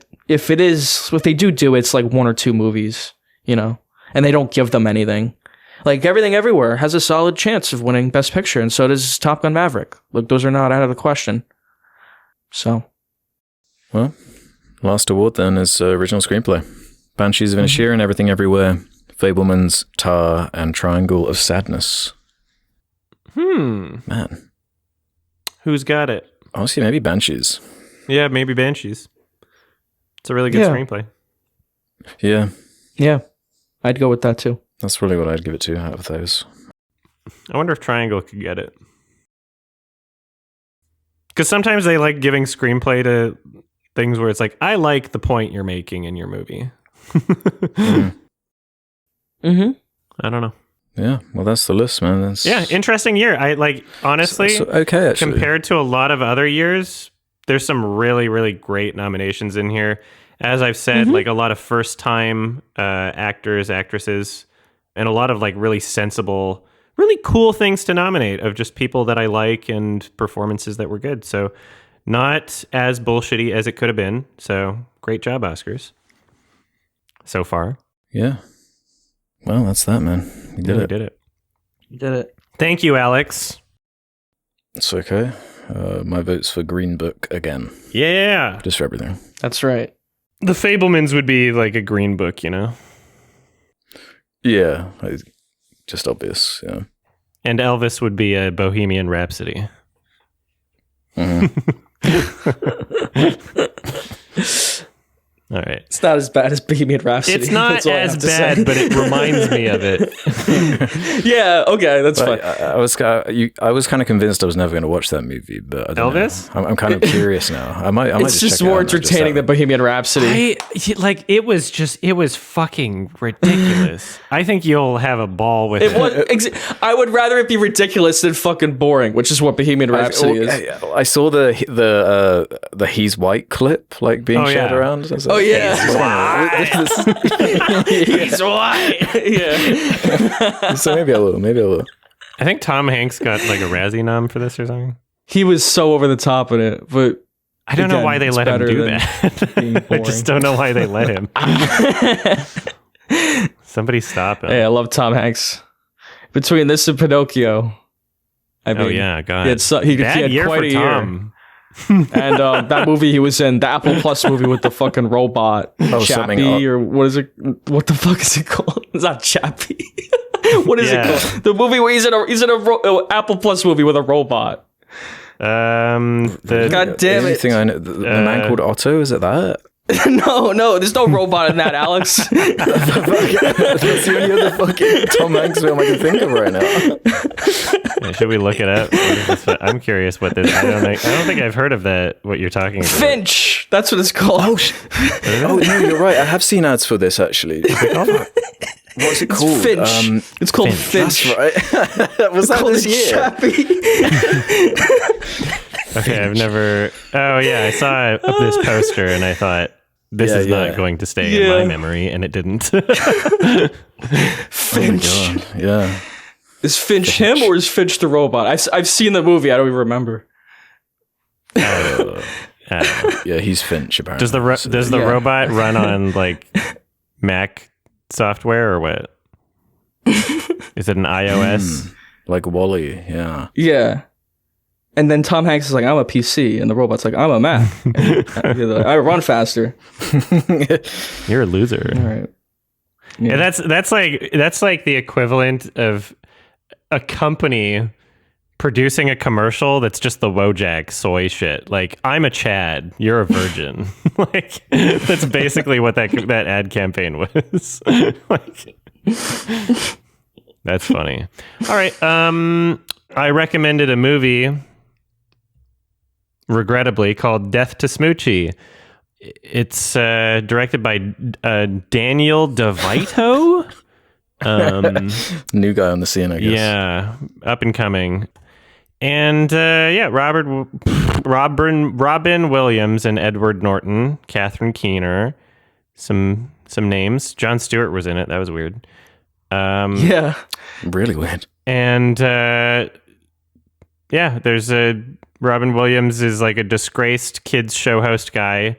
do it's like 1 or 2 movies, you know, and they don't give them anything. Like Everything Everywhere has a solid chance of winning Best Picture, and so does Top Gun Maverick. Like those are not out of the question. So, well, last award then is original screenplay: Banshees of Inisherin, Everything Everywhere, Fabelman's Tar, and Triangle of Sadness. Man, who's got it? Honestly, maybe Banshees. Yeah, maybe Banshees. It's a really good screenplay. Yeah, I'd go with that too. That's really what I'd give it to out of those. I wonder if Triangle could get it. Because sometimes they like giving screenplay to things where it's like, I like the point you're making in your movie. Mm-hmm. I don't know. Yeah, well, that's the list, man. Interesting year. I like, honestly, okay, actually. Compared to a lot of other years, there's some really, really great nominations in here. As I've said, like a lot of first-time actors, actresses, and a lot of like really sensible, really cool things to nominate of just people that I like and performances that were good. So Not as bullshitty as it could have been. So great job, Oscars. So far. Yeah. Well, that's that, man. We did it. Did it. You did it. Thank you, Alex. It's okay. My vote's for Green Book again. Yeah. Just for everything. That's right. The Fablemans would be like a Green Book, you know? Yeah. Just obvious, yeah. And Elvis would be a Bohemian Rhapsody. Mm-hmm. All right. It's not as bad as Bohemian Rhapsody. It's not as bad, but it reminds me of it. Yeah, okay, that's fine. I was kind of convinced I was never going to watch that movie, but I don't Elvis? know. I'm kind of curious now. I might It's just check it more out now, just entertaining than Bohemian Rhapsody. It was fucking ridiculous. I think you'll have a ball with it. I would rather it be ridiculous than fucking boring, which is what Bohemian Rhapsody is. I saw the He's White clip like being shared around. I was like, Oh yeah, He's white. Yeah. So maybe I will. I think Tom Hanks got like a Razzie nom for this or something. He was so over the top in it, but I don't know why they let him do that. I just don't know why they let him. Somebody stop him. Hey, I love Tom Hanks. Between this and Pinocchio, I mean, God. he had Bad year quite for a Tom. year. And that movie he was in, the Apple Plus movie with the fucking robot, Chappie, or what is it? What the fuck is it called? It's not Chappie. What is it called? The movie where he's in a Apple Plus movie with a robot. God damn it! Everything I know, the man called Otto. Is it that? No, there's no robot in that, Alex. That's the only other fucking Tom Hanks film I can think of right now. Should we look it up? I'm curious what this. I don't think I've heard of that. What you're talking about? Finch. That's what it's called. Oh no, you're right. I have seen ads for this actually. What's it called? Finch. It's called Finch. That's right. Was that this year? Okay, I've never. Oh yeah, I saw this poster and I thought this is not going to stay in my memory, and it didn't. Finch. Oh my God. Yeah. Is Finch him or is Finch the robot? I've seen the movie. I don't even remember. Yeah, he's Finch apparently. Does the robot run on like Mac software or what? Is it an iOS? Like Wall-E, yeah. Yeah. And then Tom Hanks is like, I'm a PC, and the robot's like, I'm a Mac. I run faster. You're a loser. All right. Yeah, that's like the equivalent of a company producing a commercial that's just the Wojak soy shit. Like, I'm a Chad, you're a virgin. Like, that's basically what that ad campaign was. Like, that's funny. All right. I recommended a movie, regrettably, called Death to Smoochy. It's directed by Daniel DeVito. New guy on the scene, I guess. Yeah, up and coming. And Robin Williams and Edward Norton, Catherine Keener, some names. Jon Stewart was in it. That was weird. Yeah, really weird. And there's Robin Williams is like a disgraced kids show host guy,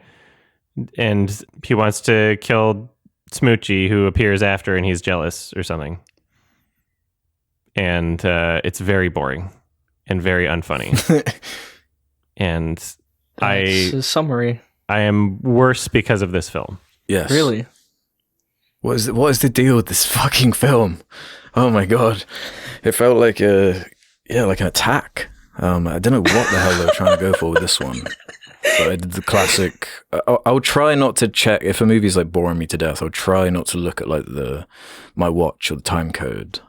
and he wants to kill Smoochy, who appears after, and he's jealous or something. And it's very boring and very unfunny. And it's a summary. I am worse because of this film. Yes. Really? What is the deal with this fucking film? Oh my God. It felt like like an attack. I don't know what the hell they were trying to go for with this one. But I did the classic. I'll try not to check if a movie's like boring me to death. I'll try not to look at like my watch or the time code,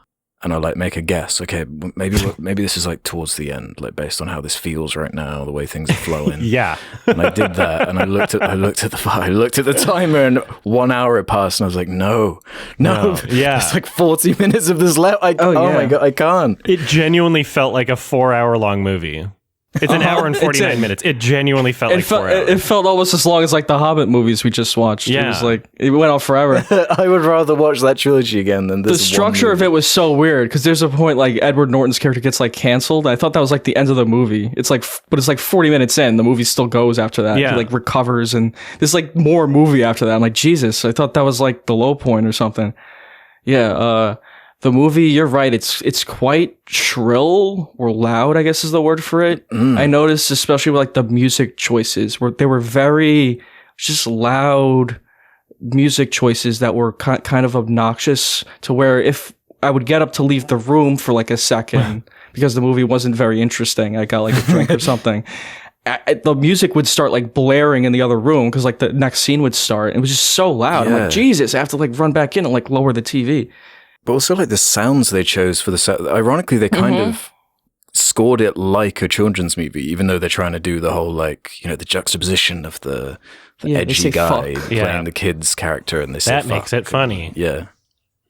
and I'll like make a guess. Okay, maybe this is like towards the end, like based on how this feels right now, the way things are flowing. Yeah. And I did that, and I looked at the timer, and 1 hour had passed, and I was like, no. Yeah. It's like 40 minutes of this left. Oh my God, I can't. It genuinely felt like a 4 hour long movie. It's an hour and 49 minutes. It genuinely felt like 4 hours. It felt almost as long as like the Hobbit movies we just watched. Yeah. It was like, it went on forever. I would rather watch that trilogy again than this. The structure of it was so weird because there's a point like Edward Norton's character gets like canceled. I thought that was like the end of the movie. It's like, but it's like 40 minutes in. The movie still goes after that. Yeah. He like recovers and there's like more movie after that. I'm like, Jesus, I thought that was like the low point or something. Yeah. The movie, you're right. It's quite shrill or loud, I guess is the word for it. I noticed, especially with like the music choices, where they were very just loud music choices that were kind of obnoxious to where if I would get up to leave the room for like a second because the movie wasn't very interesting, I got like a drink or something. The music would start like blaring in the other room because like the next scene would start. It was just so loud. I'm like, Jesus, I have to like run back in and like lower the TV. But also, like, the sounds they chose for the set, ironically, they kind of scored it like a children's movie, even though they're trying to do the whole, like, you know, the juxtaposition of the edgy guy playing the kid's character, and they say that makes it funny. Yeah.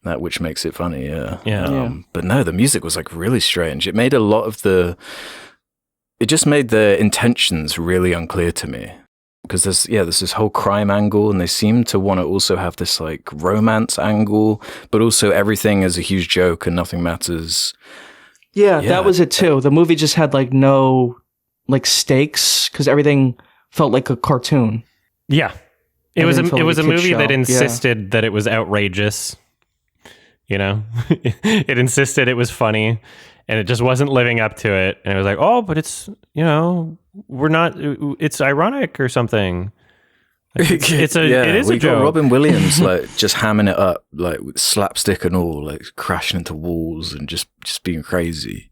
That which makes it funny, yeah. Yeah. But no, the music was, like, really strange. It made a lot of it just made the intentions really unclear to me. Because there's this whole crime angle, and they seem to want to also have this like romance angle, but also everything is a huge joke and nothing matters. Yeah, that was it too. The movie just had like no like stakes because everything felt like a cartoon. Yeah, it was a movie show. that insisted that it was outrageous. You know, it insisted it was funny, and it just wasn't living up to it. And it was like, oh, but it's, you know, it's ironic or something. Like it is a joke. Got Robin Williams like just hamming it up, like with slapstick and all, like crashing into walls and just being crazy.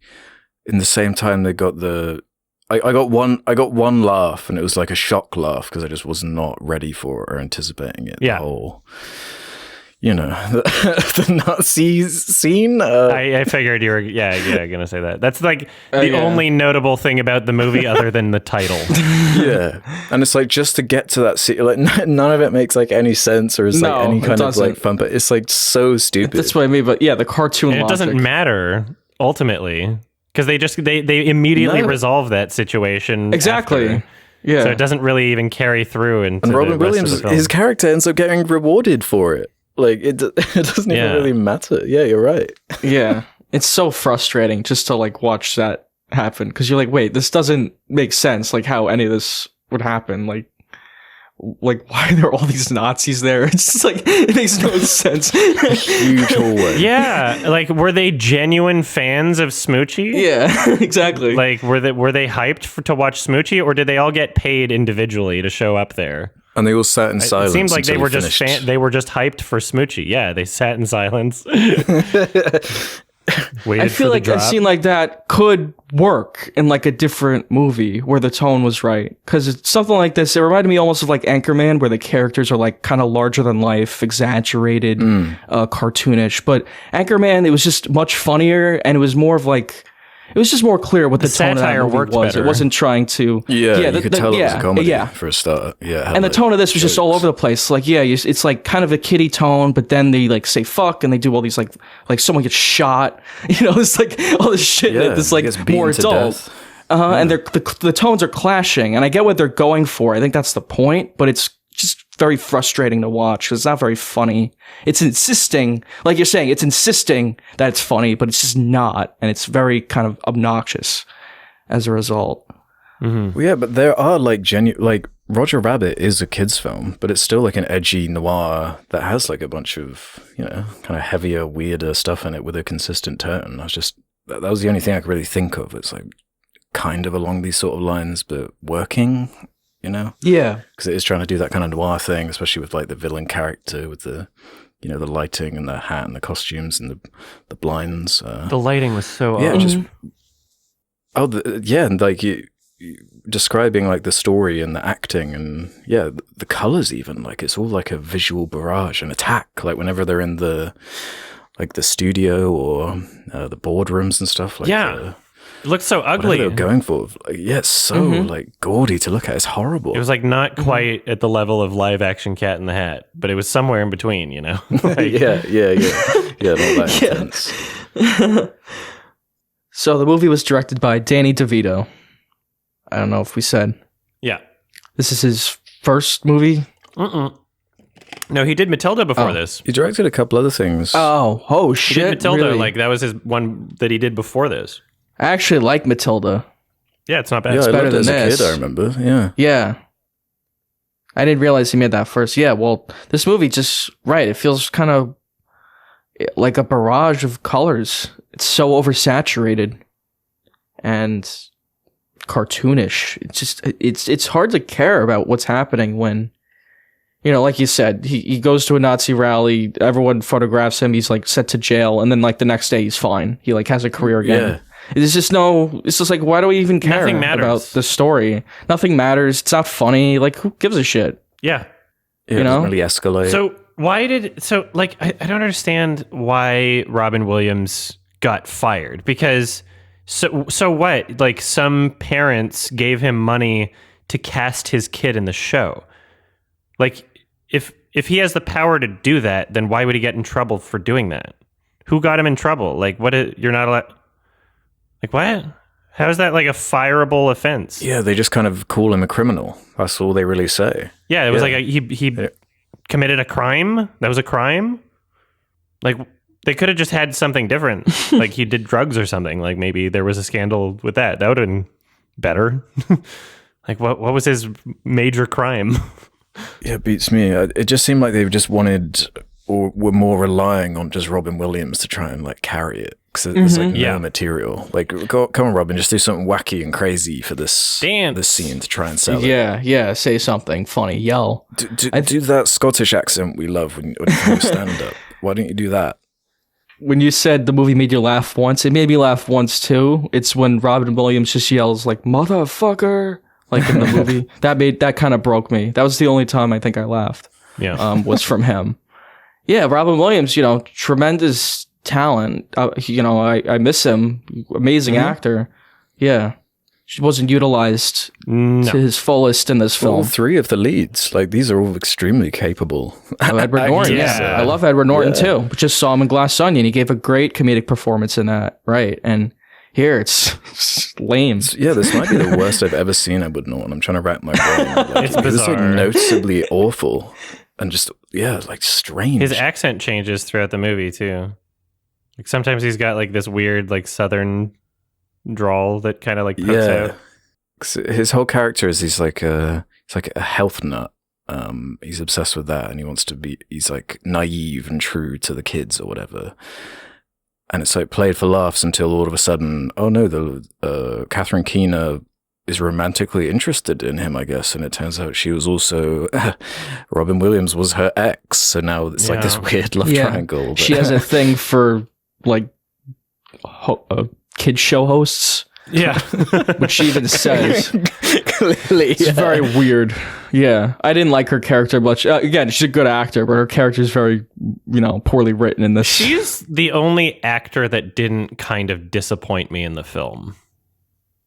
In the same time, they got I got one laugh, and it was like a shock laugh because I just was not ready for it or anticipating it. Yeah. The whole, you know, the Nazi scene. I figured you were, gonna say that. That's like the only notable thing about the movie other than the title. Yeah, and it's like just to get to that scene, like none of it makes like any sense or is like any kind of like fun, but it's like so stupid. That's what I mean. But yeah, the cartoon. And it doesn't matter ultimately because they immediately resolve that situation. Exactly. After. Yeah. So it doesn't really even carry through into and Robin the rest Williams, of the film. his character ends up getting rewarded for it. Like it doesn't even really matter. Yeah, you're right. Yeah, it's so frustrating just to like watch that happen because you're like, wait, this doesn't make sense. Like how any of this would happen. Like why are there all these Nazis there? It's just like it makes no sense. Huge hallway. Yeah, like were they genuine fans of Smoochy? Yeah, exactly. Like were they hyped to watch Smoochy, or did they all get paid individually to show up there? And they all sat in silence. It seems like they were just they were just hyped for Smoochy. Yeah, they sat in silence. I feel like a scene like that could work in like a different movie where the tone was right. Because it's something like this. It reminded me almost of like Anchorman, where the characters are like kind of larger than life, exaggerated, cartoonish. But Anchorman, it was just much funnier, and it was more of like. It was just more clear what the tone of that movie was. Better. It wasn't trying to... you could tell it was a comedy for a start. Yeah, and the tone of this was just all over the place. Like, it's like kind of a kiddie tone, but then they like say fuck, and they do all these like someone gets shot. You know, it's like all this shit that's like more adult. And the tones are clashing, and I get what they're going for. I think that's the point, but it's just very frustrating to watch because it's not very funny. It's insisting, like you're saying, it's insisting that it's funny, but it's just not, and it's very kind of obnoxious as a result. Mm-hmm. Well, yeah, but there are like genuine, like Roger Rabbit is a kid's film, but it's still like an edgy noir that has like a bunch of, you know, kind of heavier, weirder stuff in it with a consistent tone. That was the only thing I could really think of. It's like kind of along these sort of lines, but working. You know? Yeah. Because it is trying to do that kind of noir thing, especially with like the villain character with the, you know, the lighting and the hat and the costumes and the blinds. The lighting was so and like you describing like the story and the acting and the colors even, like it's all like a visual barrage and attack, like whenever they're in the studio or the boardrooms and stuff. Like it looks so ugly. They were going for, like, it's so like gaudy to look at. It's horrible. It was like not quite at the level of live action Cat in the Hat, but it was somewhere in between. You know? Like, yeah, not that intense. So the movie was directed by Danny DeVito. I don't know if we said. Yeah. This is his first movie? No, he did Matilda before this. He directed a couple other things. Oh He shit. did Matilda, really? like that was his one that he did before this. I actually like Matilda. Yeah, it's not bad. yeah, I better loved it as than a this. kid, I remember. Yeah. Yeah. I didn't realize he made that first. Yeah, well, this movie just, right, it feels kind of like a barrage of colors. It's so oversaturated and cartoonish. It's just, it's hard to care about what's happening when, you know, like you said, he goes to a Nazi rally, everyone photographs him, he's like sent to jail, and then like the next day he's fine. He like has a career again. Yeah. It's just like, why do we even care Nothing matters. about the story? Nothing matters. It's not funny. Like, who gives a shit? Yeah. Yeah, You it doesn't know? really escalate. So I don't understand why Robin Williams got fired, because so what? Like, some parents gave him money to cast his kid in the show. Like, if he has the power to do that, then why would he get in trouble for doing that? Who got him in trouble? Like, you're not allowed. Like, what? How is that like a fireable offense? yeah, they just kind of call him a criminal. That's all they really say. Yeah, it was Yeah. like he committed a crime. That was a crime. Like, they could have just had something different. Like, he did drugs or something. Like, maybe there was a scandal with that. That would have been better. Like, what was his major crime? Yeah, it beats me. It just seemed like they just wanted, or were more relying on just Robin Williams to try and like carry it. Because there's like no Yeah. material. Like, come on, Robin, just do something wacky and crazy for this Dance. scene to try and sell it. Yeah, say something funny, yell. Do that Scottish accent we love when you do stand up. Why don't you do that? When you said the movie made you laugh once, it made me laugh once too. It's when Robin Williams just yells like "motherfucker" like in the movie. That kind of broke me. That was the only time I think I laughed. Yeah. Was from him. Yeah, Robin Williams, you know, tremendous talent. You know, I miss him. Amazing actor. Yeah. She wasn't utilized to his fullest in this All film. three of the leads, like these are all extremely capable. Oh, Edward Norton, Yeah. yeah. I love Edward Norton too. Just saw him in Glass Onion. He gave a great comedic performance in that, right? And here it's lame. Yeah, this might be the worst I've ever seen Edward Norton. I'm trying to wrap my brain. Like, It's It's like bizarre. noticeably awful and just like strange. His accent changes throughout the movie too. Like, sometimes he's got like this weird like southern drawl that kind of like pokes out. 'Cause his whole character is he's like a health nut. He's obsessed with that, and he's like naive and true to the kids or whatever. And it's like played for laughs until all of a sudden, oh no, the Catherine Keener is romantically interested in him, I guess, and it turns out she was also Robin Williams was her ex, so now it's like this Yeah. weird love triangle. She has a thing for like kid show hosts, Yeah. which she even says. clearly. It's very weird. Yeah, I didn't like her character much. Again, she's a good actor, but her character is very, you know, poorly written in this. She's the only actor that didn't kind of disappoint me in the film.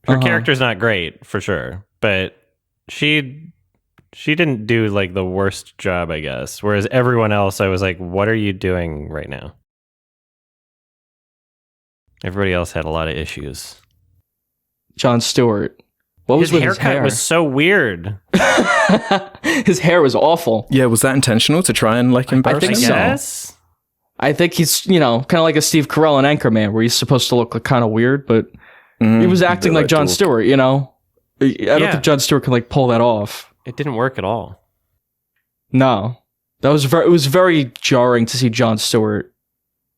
Her character's not great, for sure, but she didn't do like the worst job, I guess. Whereas everyone else, I was like, what are you doing right now? Everybody else had a lot of issues. Jon Stewart. What was His with haircut his hair? was so weird. His hair was awful. Yeah, was that intentional to try and like embarrass I think him? so. Yes. I think he's, you know, kind of like a Steve Carell in Anchorman, where he's supposed to look like kind of weird, but he was acting like Jon Stewart, you know? I don't think Jon Stewart can like pull that off. It didn't work at all. No. It was very jarring to see Jon Stewart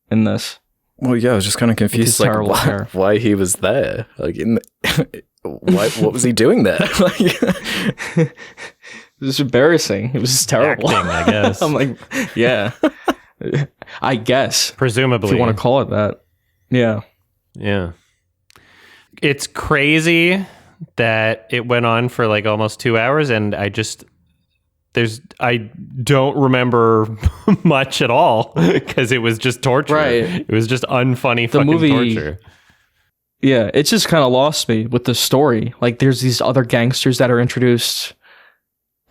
in this. Well, yeah, I was just kind of his confused, like terrible hair. why he was there. Like, what was he doing there? Like, It was embarrassing. It was just terrible. Acting, I guess. I'm like, yeah. I guess. Presumably. If you want to call it that. Yeah. Yeah. It's crazy that it went on for like almost 2 hours, and I don't remember much at all because it was just torture. Right. It was just unfunny The fucking movie- torture. Yeah, it just kind of lost me with the story. Like, there's these other gangsters that are introduced,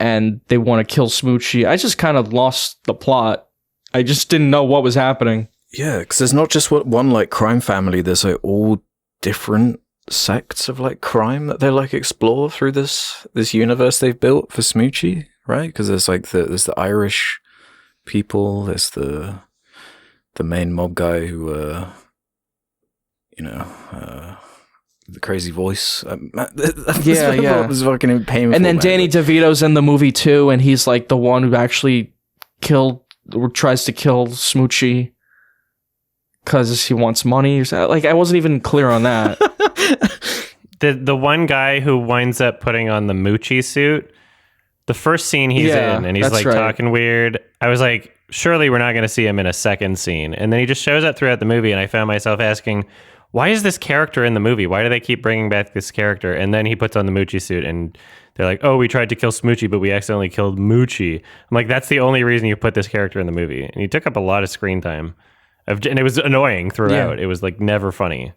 and they want to kill Smoochy. I just kind of lost the plot. I just didn't know what was happening. yeah, because there's not just one like crime family. There's like all different sects of like crime that they like explore through this universe they've built for Smoochy, right? Because there's like there's the Irish people, there's the main mob guy who the crazy voice. Yeah. It was fucking painful. And then man. Danny DeVito's in the movie too, and he's like the one who actually tries to kill Smoochy because he wants money. Like, I wasn't even clear on that. The one guy who winds up putting on the Moochie suit, the first scene he's in, and he's like talking weird. I was like, surely we're not going to see him in a second scene. And then he just shows up throughout the movie, and I found myself asking, why is this character in the movie? Why do they keep bringing back this character? And then he puts on the Moochie suit, and they're like, oh, we tried to kill Smoochy, but we accidentally killed Moochie. I'm like, that's the only reason you put this character in the movie. And he took up a lot of screen time. And it was annoying throughout. It was like never funny.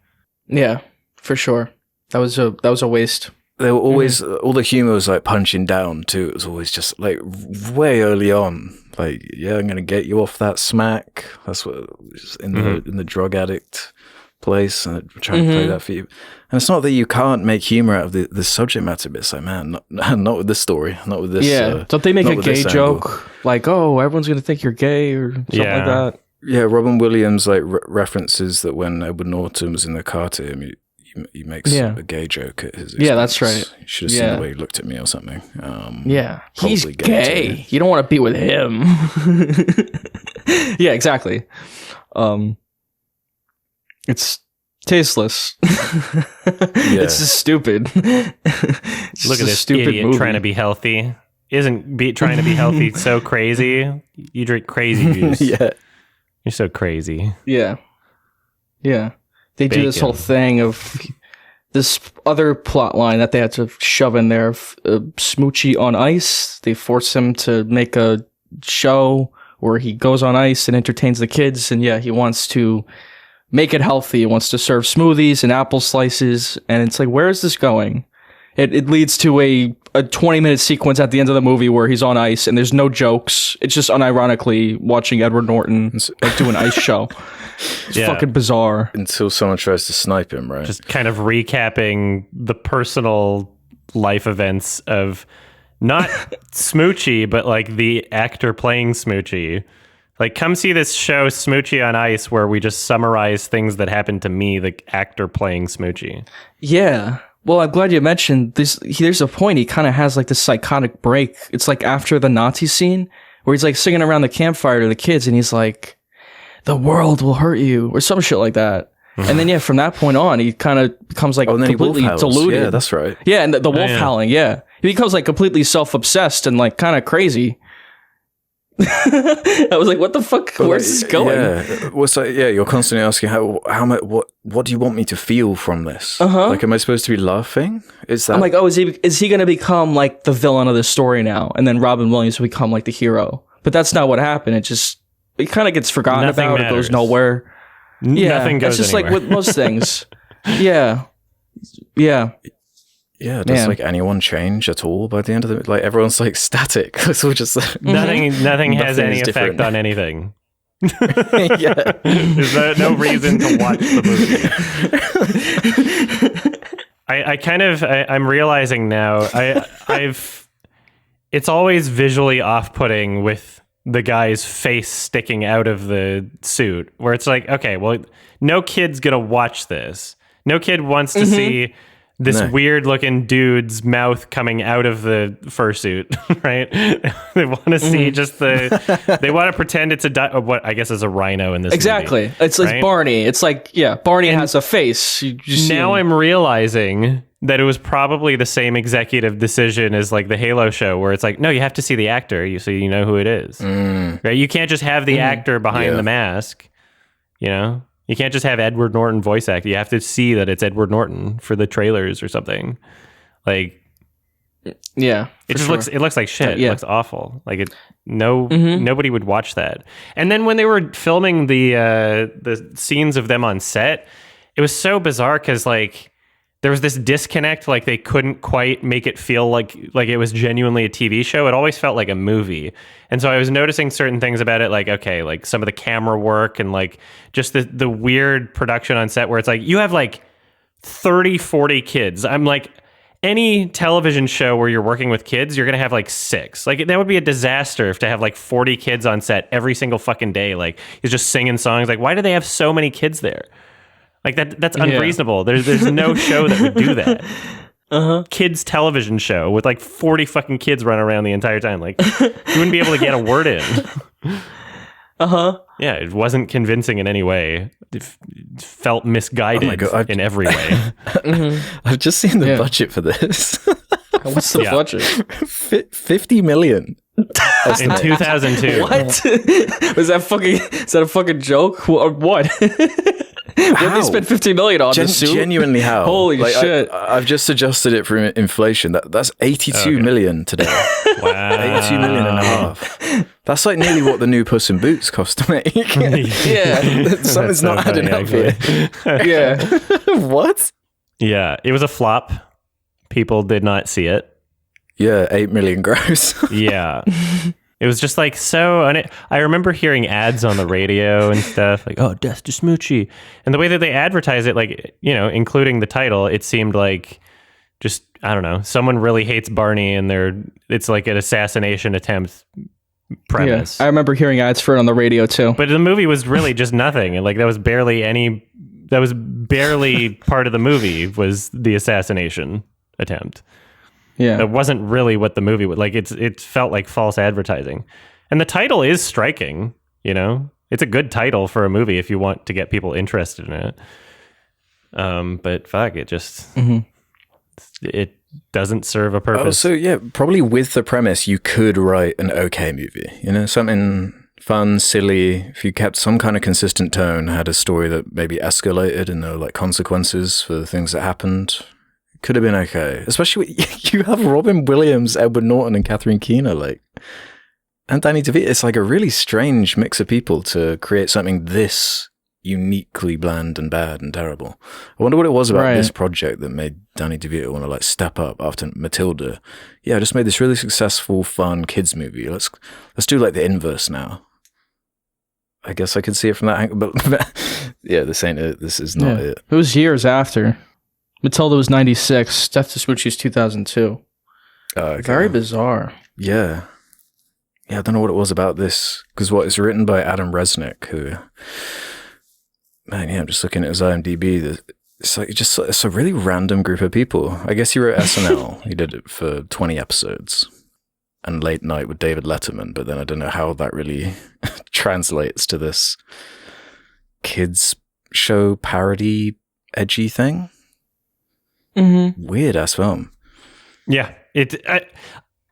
Yeah, for sure. That was a waste. They were always, all the humor was like punching down too. It was always just like way early on. Like, yeah, I'm going to get you off that smack. That's what in the drug addict place, and I'm trying to play that for you. And it's not that you can't make humor out of the subject matter, but it's like, man, not with this story, not with this. Yeah, don't they make a gay joke like, oh, everyone's gonna think you're gay or something like that? Yeah, Robin Williams like references that when Edward Norton was in the car to him, he makes a gay joke at his expense. Yeah, that's right. You should have seen the way he looked at me or something. He's gay. You don't want to be with him. Yeah, exactly. It's tasteless. It's just stupid. Look at this stupid idiot movie. Trying to be healthy. Isn't trying to be healthy so crazy? You drink crazy juice. Yeah. You're so crazy. Yeah. Yeah. They do this whole thing of this other plot line that they had to shove in there. Smoochy on ice. They force him to make a show where he goes on ice and entertains the kids. And yeah, he wants to make it healthy. He wants to serve smoothies and apple slices. And it's like, where is this going? It leads to a 20-minute sequence at the end of the movie where he's on ice and there's no jokes. It's just unironically watching Edward Norton like do an ice show. It's fucking bizarre. Until someone tries to snipe him, right? Just kind of recapping the personal life events of not Smoochy, but like the actor playing Smoochy. Like, come see this show, Smoochy on Ice, where we just summarize things that happened to me, the actor playing Smoochy. Yeah. Well, I'm glad you mentioned this. There's a point he kind of has like this psychotic break. It's like after the Nazi scene where he's like singing around the campfire to the kids and he's like, the world will hurt you or some shit like that. And then, from that point on, he kind of becomes like completely deluded. Yeah, that's right. Yeah, and the wolf howling, He becomes like completely self-obsessed and like kind of crazy. I was like, what the fuck? Where's this going? Yeah. Well, so, you're constantly asking what do you want me to feel from this? Like, am I supposed to be laughing? Is that I'm like, oh, is he going to become like the villain of the story now? And then Robin Williams will become like the hero. But that's not what happened. It kind of gets forgotten about. It goes nowhere. Nothing goes It's just anywhere. like with most things. Yeah. Yeah, does like anyone change at all by the end of the like everyone's like static. It's all just nothing has any effect different on anything. There's no reason to watch the movie. I'm realizing now it's always visually off-putting with the guy's face sticking out of the suit, where it's like, okay, well, no kid's gonna watch this. No kid wants to see this weird-looking dude's mouth coming out of the fursuit, right? They want to see just they want to pretend it's what I guess is a rhino in this exactly. movie, it's like Barney. It's like, Barney has a face. Now I'm realizing that it was probably the same executive decision as like the Halo show, where it's like, no, you have to see the actor, so you know who it is. Right? You can't just have the actor behind the mask, You can't just have Edward Norton voice act. You have to see that it's Edward Norton for the trailers or something. Like, it just looks like shit. It looks awful. Like nobody would watch that. And then when they were filming the scenes of them on set, it was so bizarre because like there was this disconnect. Like they couldn't quite make it feel like it was genuinely a TV show. It always felt like a movie. And so I was noticing certain things about it, like, okay, like some of the camera work and like just the weird production on set where it's like you have like 30, 40 kids. I'm like, any television show where you're working with kids, you're going to have like 6. Like, that would be a disaster if to have like 40 kids on set every single fucking day. Like, he's just singing songs. Like, why do they have so many kids there? Like, that's unreasonable. There's no show that would do that. Kids television show with like 40 fucking kids running around the entire time. Like, you wouldn't be able to get a word in. Yeah, it wasn't convincing in any way. It felt misguided in every way. I've just seen the budget for this. What's the budget? 50 million. In 2002. What? Is that a fucking joke? Or what? What did they spend $50 million on this suit? Genuinely, how? Holy shit! I've just adjusted it for inflation. That's 82 million today. Wow, 82 million and a half. That's like nearly what the new Puss in Boots cost to make. Yeah, something's not adding up here. Yeah, what? Yeah, it was a flop. People did not see it. Yeah, 8 million gross. Yeah. It was just like I remember hearing ads on the radio and stuff like, oh, Death to Smoochy. And the way that they advertise it, like, you know, including the title, it seemed like just, I don't know, someone really hates Barney and it's like an assassination attempt premise. Yeah, I remember hearing ads for it on the radio too. But the movie was really just nothing. And like, that was barely part of the movie was the assassination attempt. Yeah, that wasn't really what the movie would like. It felt like false advertising, and the title is striking. You know, it's a good title for a movie if you want to get people interested in it. But fuck, it just it doesn't serve a purpose. Oh, so yeah, probably with the premise, you could write an okay movie. You know, something fun, silly. If you kept some kind of consistent tone, had a story that maybe escalated and there were like consequences for the things that happened. Could have been okay, especially you have Robin Williams, Edward Norton, and Catherine Keener, like, and Danny DeVito. It's like a really strange mix of people to create something this uniquely bland and bad and terrible. I wonder what it was about this project that made Danny DeVito want to like step up after Matilda. Yeah, I just made this really successful, fun kids movie. Let's do like the inverse now. I guess I could see it from that angle, but yeah, this ain't it. This is not it. It was years after. Matilda was 96. Death to Smoochy is 2002. Okay. Very bizarre. Yeah. Yeah, I don't know what it was about this. Because it's written by Adam Resnick, who... Man, yeah, I'm just looking at his IMDb. It's a really random group of people. I guess he wrote SNL. He did it for 20 episodes. And Late Night with David Letterman. But then I don't know how that really translates to this kids show parody edgy thing. Weird ass film. Yeah,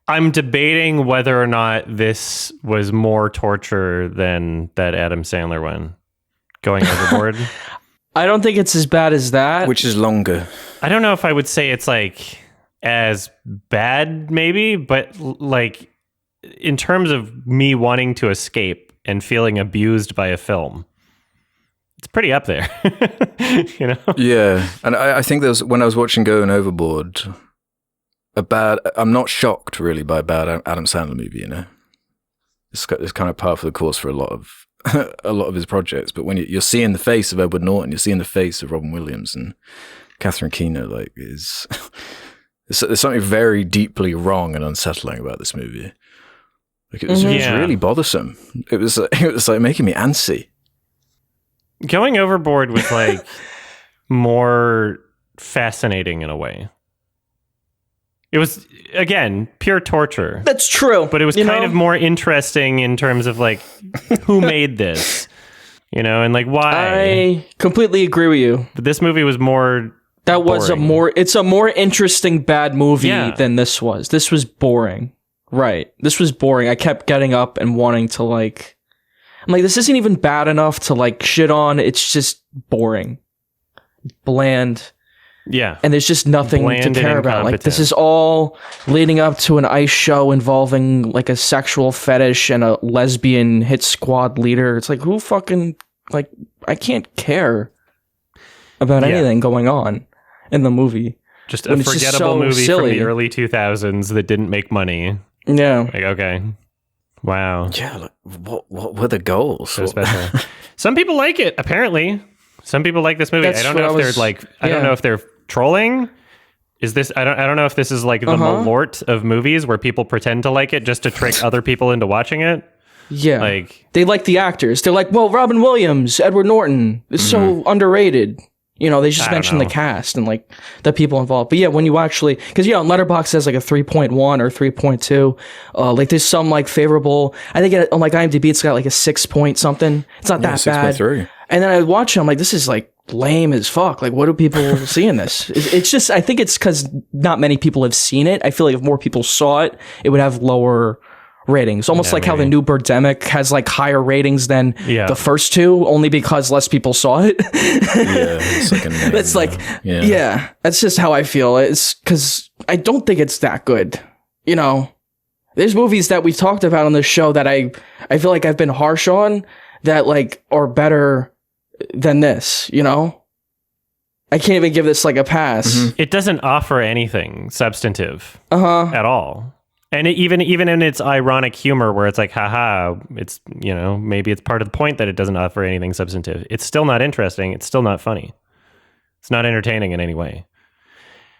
I'm debating whether or not this was more torture than that Adam Sandler one, Going Overboard. I don't think it's as bad as that. Which is longer. I don't know if I would say it's like as bad, maybe, but like in terms of me wanting to escape and feeling abused by a film, it's pretty up there. You know? Yeah. And I think there's, when I was watching Going Overboard, I'm not shocked really by a bad Adam Sandler movie, you know? It's kind of par for the course for a lot of his projects. But when you're seeing the face of Edward Norton, you're seeing the face of Robin Williams and Catherine Keener, like, there's something very deeply wrong and unsettling about this movie. Like, it was really bothersome. It was like making me antsy. Going Overboard was like more fascinating in a way. It was, again, pure torture. That's true. But it was kind of more interesting in terms of like who made this, you know, and like why. I completely agree with you. But this movie was more boring. It's a more interesting bad movie than this was. This was boring. Right. This was boring. I kept getting up and wanting to like, I'm like, this isn't even bad enough to like shit on. It's just boring. Bland. Yeah. And there's just nothing to care about. Like, this is all leading up to an ice show involving like a sexual fetish and a lesbian hit squad leader. It's like, who fucking, like, I can't care about anything going on in the movie. Just a forgettable movie from the early 2000s that didn't make money. Yeah. Like, okay. Wow. Yeah, like, what were the goals? So special. Some people like it, apparently. Some people like this movie. That's I don't what know I if was- they're like. I yeah. don't know if they're trolling. Is this? I don't know if this is like the malort of movies where people pretend to like it just to trick other people into watching it. Yeah. Like They like the actors. They're like, well, Robin Williams, Edward Norton is so underrated. You know, they just I don't mention the know. cast and like the people involved. But yeah, when you actually, because Letterboxd has like a 3.1 or 3.2. Like there's some like favorable. I think on like IMDb it's got like a 6 point something. It's not that bad. 6.3. And then I watch it, I'm like, this is like lame as fuck. Like, what do people see in this? It's just, I think it's because not many people have seen it. I feel like if more people saw it, it would have lower ratings. Almost like how the new Birdemic has like higher ratings than the first two, only because less people saw it. It's like a name, That's like, yeah, that's just how I feel. It's because I don't think it's that good. You know, there's movies that we've talked about on this show that I feel like I've been harsh on that like are better than this, you know? I can't even give this like a pass. it doesn't offer anything substantive Uh-huh. at all. And even in its ironic humor where it's like, haha, it's, maybe it's part of the point that it doesn't offer anything substantive. It's still not interesting. It's still not funny. It's not entertaining in any way.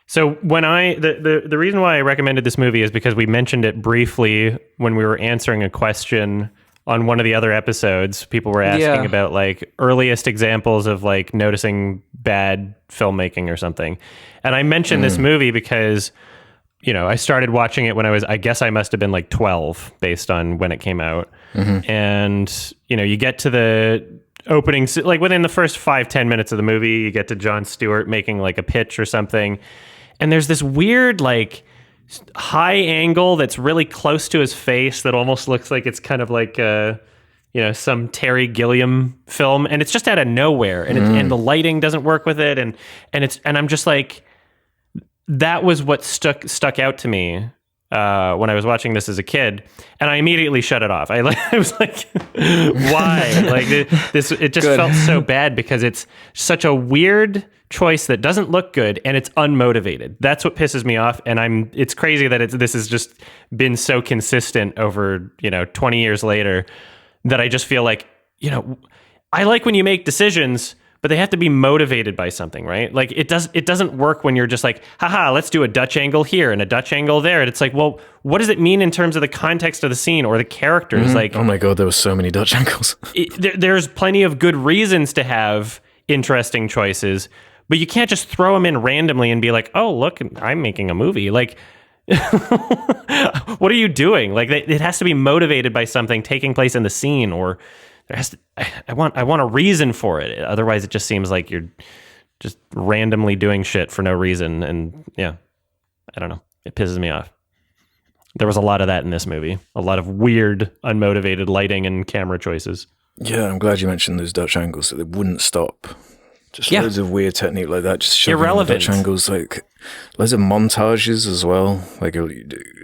So when the reason why I recommended this movie is because we mentioned it briefly when we were answering a question on one of the other episodes. People were asking about like earliest examples of like noticing bad filmmaking or something. And I mentioned this movie because, I started watching it when I guess I must have been like 12 based on when it came out. And, you get to the opening, like within the first 5-10 minutes of the movie, you get to Jon Stewart making like a pitch or something. And there's this weird, like, high angle that's really close to his face that almost looks like it's kind of like some Terry Gilliam film, and it's just out of nowhere, and and the lighting doesn't work with it, and I'm just like, that was what stuck out to me when I was watching this as a kid, and I immediately shut it off. I was like, why? Like this, it just felt so bad because it's such a weird choice that doesn't look good and it's unmotivated. That's what pisses me off, and it's crazy that this has just been so consistent over 20 years later that I just feel like I like when you make decisions, but they have to be motivated by something, right? Like it doesn't work when you're just like, haha, let's do a Dutch angle here and a Dutch angle there, and it's like, well, what does it mean in terms of the context of the scene or the characters? Like, oh my god, there were so many Dutch angles. There's plenty of good reasons to have interesting choices, but you can't just throw them in randomly and be like, oh, look, I'm making a movie. Like, what are you doing? Like, it has to be motivated by something taking place in the scene, or there has to, I want a reason for it. Otherwise, it just seems like you're just randomly doing shit for no reason. And yeah, I don't know. It pisses me off. There was a lot of that in this movie. A lot of weird, unmotivated lighting and camera choices. Yeah, I'm glad you mentioned those Dutch angles, so they wouldn't stop. Just loads of weird technique like that, just showing irrelevant Dutch angles, like loads of montages as well, like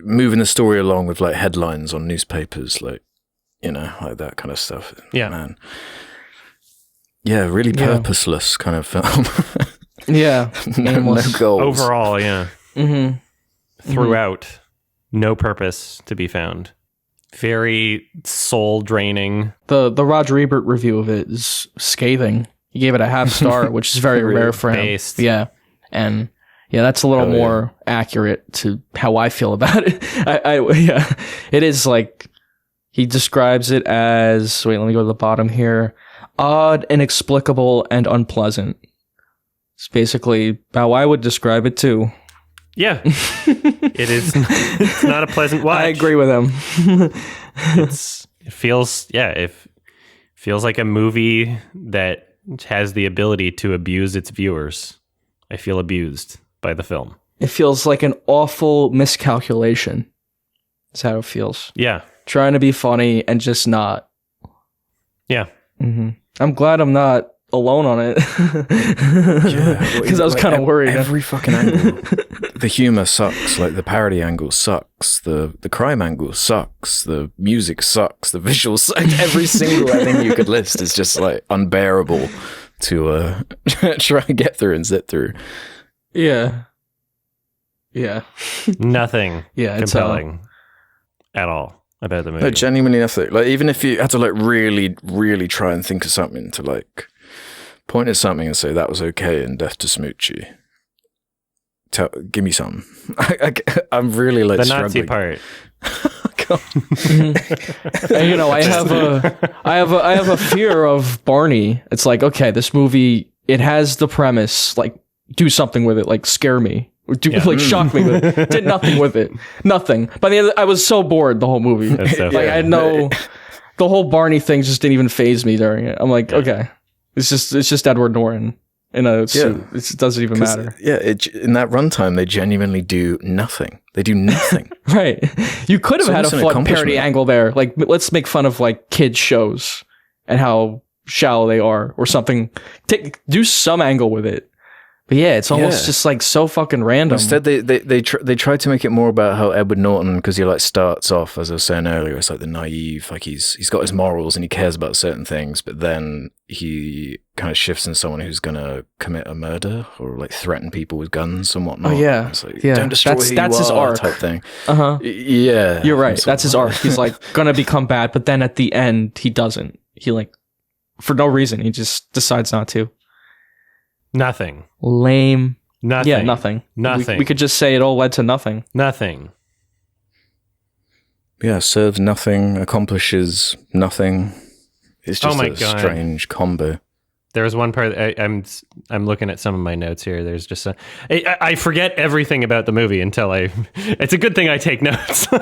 moving the story along with like headlines on newspapers, like like that kind of stuff. Yeah, man. Yeah, really purposeless kind of film. no goals overall. Yeah, throughout, no purpose to be found. Very soul draining. The Roger Ebert review of it is scathing. He gave it a half star, which is very rare for him. Based. Yeah. And that's a little more accurate to how I feel about it. It is like, he describes it as, wait, let me go to the bottom here. Odd, inexplicable, and unpleasant. It's basically how I would describe it too. Yeah. It is. It's not a pleasant watch. I agree with him. It feels like a movie that has the ability to abuse its viewers. I feel abused by the film. It feels like an awful miscalculation. That's how it feels. Yeah. Trying to be funny and just not. Yeah. Mm-hmm. I'm glad I'm not alone on it. Because I was kind of worried. Every fucking angle. The humor sucks. Like the parody angle sucks. The crime angle sucks. The music sucks. The visuals suck. Every single thing you could list is just like unbearable to try and get through and zip through. Yeah. Nothing it's compelling at all about the movie. No, genuinely nothing. Like even if you had to like really, really try and think of something to like point at something and say that was okay in Death to Smoochy. Give me some. I'm really like the struggling. Nazi part. And, you know, I have a fear of Barney. It's like, okay, this movie, it has the premise, like, do something with it, like scare me, or like shock me with it. Did nothing with it, nothing. By the end, I was so bored the whole movie. So Like I had no, the whole Barney thing just didn't even faze me during it. I'm like, okay, it's just Edward Norton in a suit. It doesn't even matter. Yeah, in that runtime, they genuinely do nothing. They do nothing. Right. You could have had a almost an fun parody accomplishment. angle there. Like, let's make fun of like kids shows and how shallow they are or something. Do some angle with it. But yeah, it's almost just like so fucking random. Instead, they tried to make it more about how Edward Norton, because he like starts off, as I was saying earlier, it's like the naive, like he's got his morals and he cares about certain things, but then he kind of shifts into someone who's gonna commit a murder or like threaten people with guns and whatnot. Oh yeah, it's like, yeah. Don't destroy That's his arc type thing. Yeah, you're right. So- That's his arc. He's like gonna become bad, but then at the end he doesn't. He like for no reason he just decides not to. Nothing. Lame. Nothing. Yeah, nothing. Nothing. We could just say it all led to nothing. Nothing. Yeah, serves nothing, accomplishes nothing. It's just my a God. strange combo. There was one part. I'm looking at some of my notes here. There's just I forget everything about the movie until I. It's a good thing I take notes. A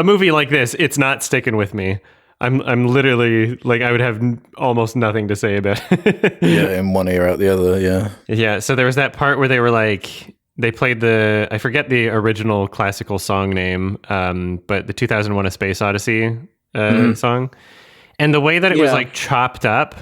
movie like this, it's not sticking with me. I'm literally like I would have almost nothing to say about it. Yeah, in one ear out the other. Yeah. Yeah. So there was that part where they were like they played I forget the original classical song name, but the 2001: A Space Odyssey song. And the way that it was like chopped up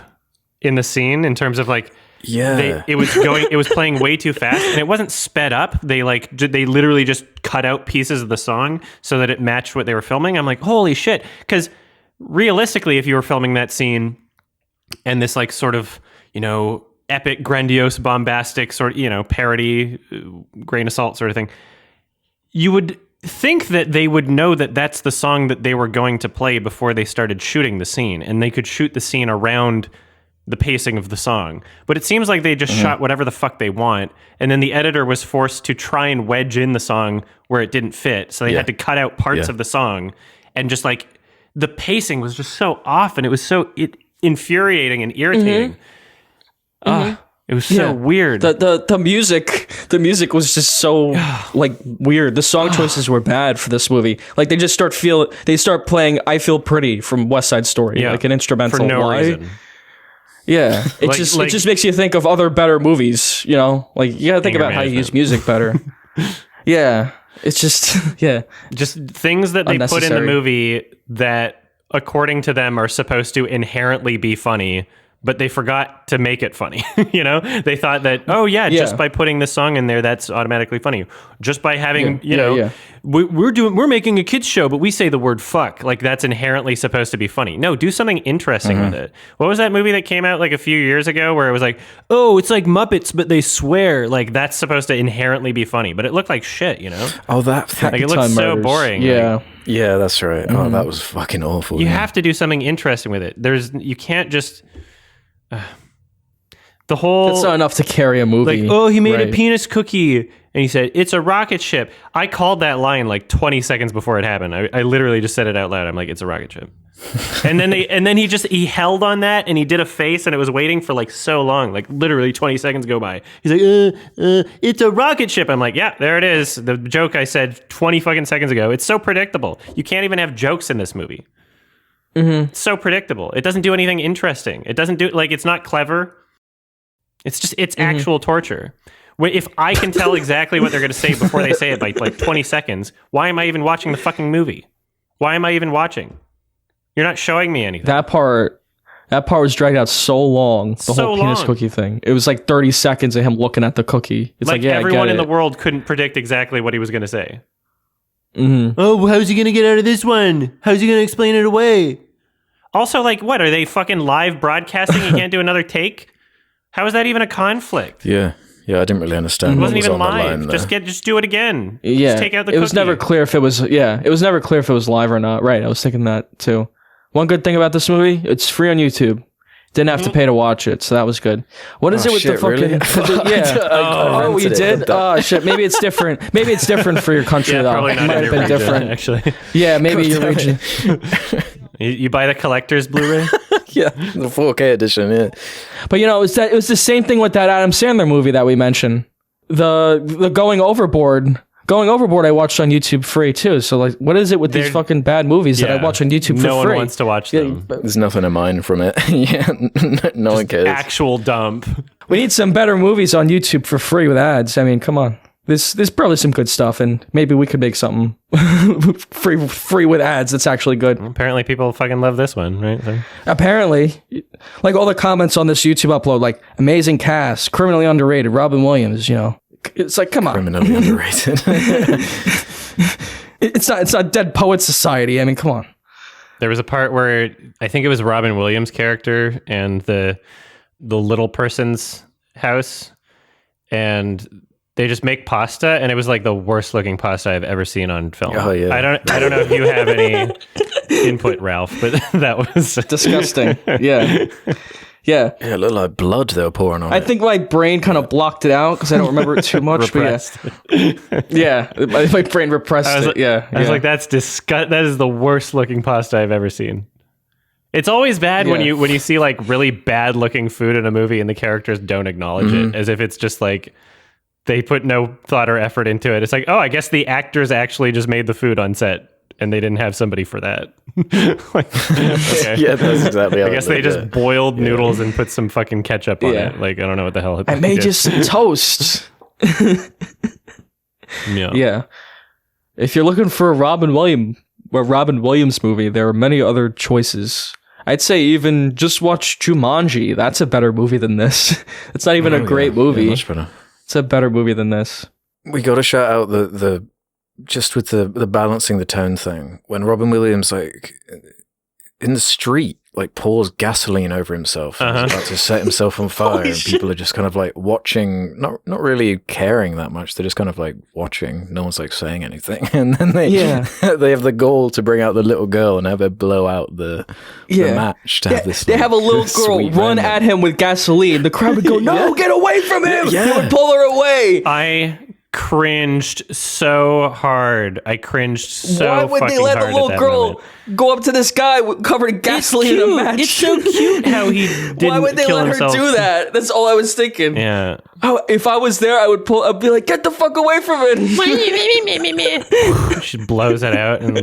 in the scene in terms of like, it was playing way too fast and it wasn't sped up. They literally just cut out pieces of the song so that it matched what they were filming. I'm like, holy shit. Because realistically, if you were filming that scene and this like sort of, epic, grandiose, bombastic sort of, parody, grain of salt sort of thing, you would think that they would know that that's the song that they were going to play before they started shooting the scene, and they could shoot the scene around the pacing of the song. But it seems like they just shot whatever the fuck they want, and then the editor was forced to try and wedge in the song where it didn't fit, so they had to cut out parts of the song, and just like the pacing was just so off, and it was so infuriating and irritating. It was so weird. The music was just so like weird. The song choices were bad for this movie. Like they just start playing "I Feel Pretty" from West Side Story, like an instrumental. For no reason. Yeah, it just makes you think of other better movies. Like you gotta think about how you use music better. Yeah, it's just just things that they put in the movie that, according to them, are supposed to inherently be funny. But they forgot to make it funny. They thought that, just by putting this song in there, that's automatically funny. Just by having, we're making a kids show, but we say the word fuck, like that's inherently supposed to be funny. No, do something interesting with it. What was that movie that came out like a few years ago where it was like, oh, it's like Muppets, but they swear, like that's supposed to inherently be funny, but it looked like shit, Oh, that thing. Like it looked so boring. Yeah. Yeah, that's right. Oh, that was fucking awful. You have to do something interesting with it. You can't just. The whole That's not enough to carry a movie. Like, oh, he made a penis cookie, and he said it's a rocket ship. I called that line like 20 seconds before it happened. I literally just said it out loud. I'm like, it's a rocket ship. and then he held on that and he did a face, and it was waiting for like so long, like literally 20 seconds go by. He's like, it's a rocket ship. I'm like, yeah, there it is. The joke I said 20 fucking seconds ago. It's so predictable. You can't even have jokes in this movie. It's so predictable. It doesn't do anything interesting. It doesn't do it's not clever. It's just actual torture. If I can tell exactly what they're going to say before they say it by like 20 seconds, why am I even watching the fucking movie? Why am I even watching? You're not showing me anything. That part was dragged out so long. The whole penis cookie thing. It was like 30 seconds of him looking at the cookie. It's like everyone in the world couldn't predict exactly what he was going to say. Oh, how's he going to get out of this one? How's he going to explain it away? Also, like, what? Are they fucking live broadcasting? You can't do another take? How is that even a conflict? Yeah, I didn't really understand. It wasn't even on the live. line Just do it again. Yeah, just take out the cookie. It was never clear if it was. Yeah, it was never clear if it was live or not. Right, I was thinking that too. One good thing about this movie, it's free on YouTube. Didn't have to pay to watch it, so that was good. What is it with the fucking? Really? Yeah. Oh, you did? Oh shit. Maybe it's different. Maybe it's different for your country though. Probably It not might in have your been region, different. actually. Yeah, maybe your region. You buy the collector's Blu-ray? Yeah, the 4K edition. Yeah. But it was the same thing with that Adam Sandler movie that we mentioned. The Going Overboard. Going Overboard, I watched on YouTube free too. So like, what is it with these fucking bad movies that I watch on YouTube for free? No one wants to watch them. There's nothing of mine from it. Yeah, no one cares. Actual dump. We need some better movies on YouTube for free with ads. I mean, come on. There's probably some good stuff, and maybe we could make something free with ads that's actually good. Apparently, people fucking love this one, right? So. Apparently, like all the comments on this YouTube upload, like amazing cast, criminally underrated, Robin Williams. It's like, come on, Criminally underrated. it's not Dead Poets Society. I mean, come on. There was a part where I think it was Robin Williams' character and the little person's house, and they just make pasta, and it was like the worst looking pasta I've ever seen on film. Oh yeah. I don't know if you have any input, Ralph, but that was Disgusting. Yeah. Yeah. Yeah, it looked like blood they were pouring on it. I think my brain kind of blocked it out because I don't remember it too much. repressed. But yeah, my brain repressed it. Yeah. I was like, that's that is the worst looking pasta I've ever seen. It's always bad when you see like really bad looking food in a movie and the characters don't acknowledge it, as if it's just like they put no thought or effort into it. It's like, oh, I guess the actors actually just made the food on set and they didn't have somebody for that. Okay. Yeah, that's exactly how I guess they just boiled noodles and put some fucking ketchup on it. Like, I don't know what the hell. I made you some toast. Yeah. If you're looking for a Robin Williams movie, there are many other choices. I'd say even just watch Jumanji. That's a better movie than this. It's not even a great movie. Yeah, much better. It's a better movie than this. We got to shout out the just with the balancing the tone thing. When Robin Williams, like, in the street, like, pours gasoline over himself and is about to set himself on fire, and people are just kind of like watching, not really caring that much. They're just kind of like watching. No one's like saying anything, and then they have the goal to bring out the little girl and have her blow out the match to have this. They have a little girl run at him with gasoline. The crowd would go, "No, get away from him!" They would pull her away. I cringed so hard. I cringed so Why would they let the little girl go up to this guy covered in gasoline in a match? It's so cute how he didn't Why would they kill let himself. her do that? That's all I was thinking. Yeah. If I was there, I'd be like, get the fuck away from it. She blows it out and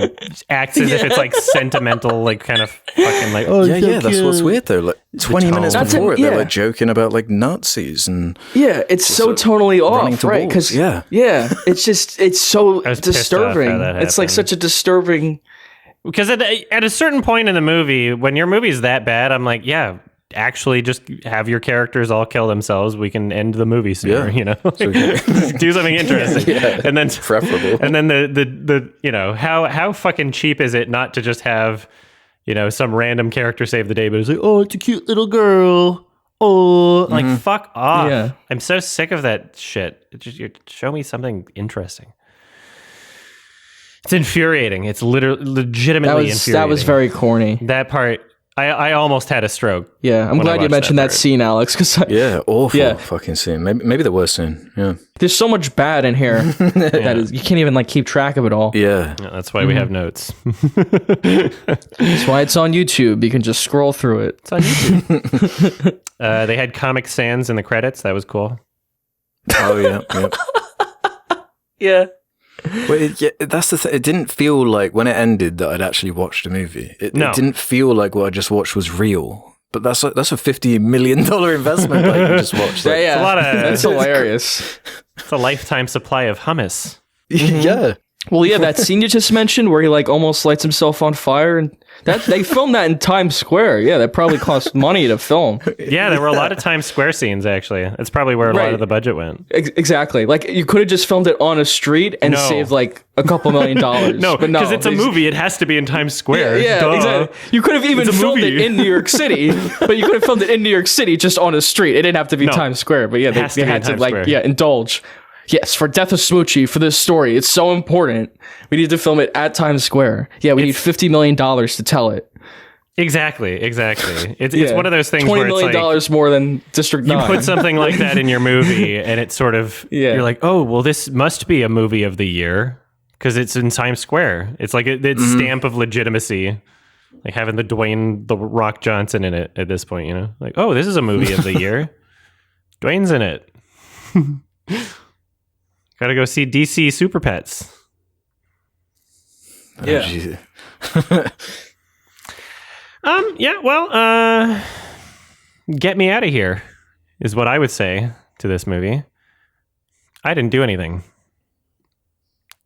acts as if it's like sentimental, like kind of fucking like, oh, yeah, that's what's weird though. Like 20 minutes tone. before they're like joking about like Nazis and it's so tonally off, right? Because it's just it's so disturbing. It's like such a disturbing. Because at a certain point in the movie, when your movie's that bad, I'm like, actually just have your characters all kill themselves. We can end the movie sooner, do something interesting. And then preferable. And then the how fucking cheap is it not to just have, some random character save the day, but it's like, oh, it's a cute little girl. Oh, like fuck off. Yeah. I'm so sick of that shit. Show me something interesting. It's infuriating. It's legitimately infuriating. That was very corny. That part, I almost had a stroke. Yeah, I'm glad you mentioned that scene, Alex. Awful fucking scene. Maybe the worst scene. Yeah. There's so much bad in here that is, you can't even like keep track of it all. Yeah. That's why we have notes. That's why it's on YouTube. You can just scroll through it. It's on YouTube. They had Comic Sans in the credits. That was cool. Oh, yeah. Yeah. Well, that's the thing. It didn't feel like when it ended that I'd actually watched a movie. It didn't feel like what I just watched was real. But that's a $50 million investment that you just watched. Like, It's a lot of that's hilarious. It's a lifetime supply of hummus. Yeah. Well, yeah, that scene you just mentioned where he like almost lights himself on fire, and they filmed that in Times Square. Yeah, that probably cost money to film. Yeah, there were a lot of Times Square scenes actually. That's probably where a lot of the budget went. Exactly. Like you could have just filmed it on a street and saved like a couple $1 million. No, because it's a movie. It has to be in Times Square. Yeah, exactly. You could have even filmed it in New York City, but you could have filmed it in New York City just on a street. It didn't have to be Times Square. But yeah, they had to like indulge. Yes, for Death of Smoochy, for this story, it's so important. We need to film it at Times Square. Yeah, we need $50 million to tell it. Exactly. It's one of those things $20 where it's million more than District 9. you put something like that in your movie, and it's sort of you're like, oh, well, this must be a movie of the year because it's in Times Square. It's like its stamp of legitimacy, like having the Dwayne the Rock Johnson in it at this point. You know, like, oh, this is a movie of the year. Dwayne's in it. Got to go see DC Super Pets. Yeah. Get me out of here is what I would say to this movie. I didn't do anything.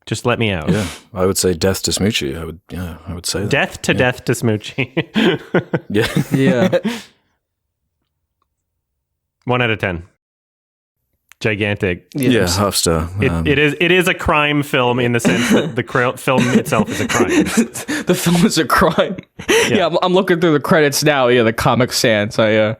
Just let me out. Yeah, I would say death to Smoochy. I would say that. Death to Smoochy. Yeah. 1 out of 10. Gigantic. Yeah, half star. It is a crime film in the sense that the film itself is a crime. The film is a crime. Yeah, I'm looking through the credits now. Yeah, the Comic Sans. I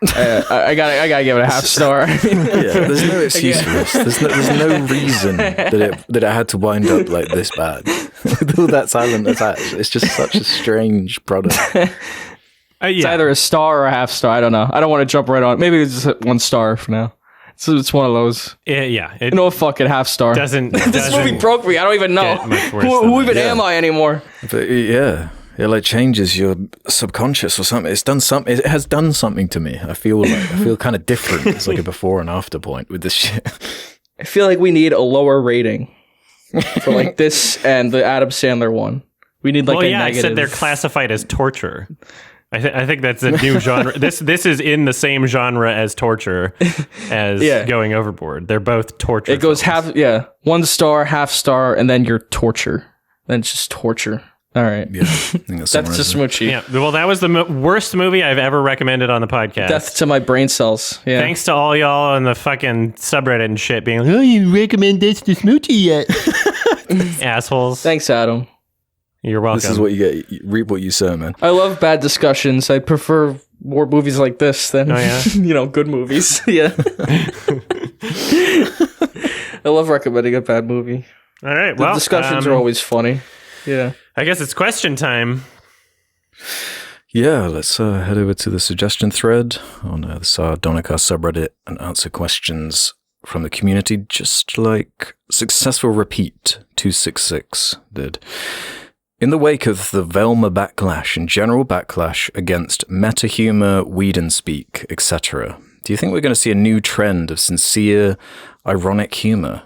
gotta give it a half star. There's no excuse for this. There's no reason that it had to wind up like this bad. With all that silent attached. It's just such a strange product. It's either a star or a half star. I don't know. I don't want to jump right on. Maybe it's just 1 star for now. So it's one of those. Fuck it, half star. This movie broke me. I don't even know who even am I anymore. But it like changes your subconscious or something. It has done something to me. I feel kind of different. It's like a before and after point with this shit. I feel like we need a lower rating for like this and the Adam Sandler one. We need like a negative. I said they're classified as torture. I think that's a new genre. This is in the same genre as torture as Going Overboard. They're both torture. It goes films. 1 star, half star, and then your torture. Then it's just torture. All right. Yeah, that's just Smoochy. Yeah. Well, that was the worst movie I've ever recommended on the podcast. Death to my brain cells. Yeah. Thanks to all y'all on the fucking subreddit and shit being like, oh, you recommend this to Smoochy yet? Assholes. Thanks, Adam. You're welcome. This is what you get. You reap what you sow, man. I love bad discussions. I prefer more movies like this than good movies. Yeah. I love recommending a bad movie. All right. The discussions are always funny. Yeah. I guess it's question time. Yeah, let's head over to the suggestion thread on the Sardonicast subreddit and answer questions from the community, just like Successful Repeat 266 did. In the wake of the Velma backlash and general backlash against meta-humor, Whedon-speak, etc., do you think we're going to see a new trend of sincere, ironic humor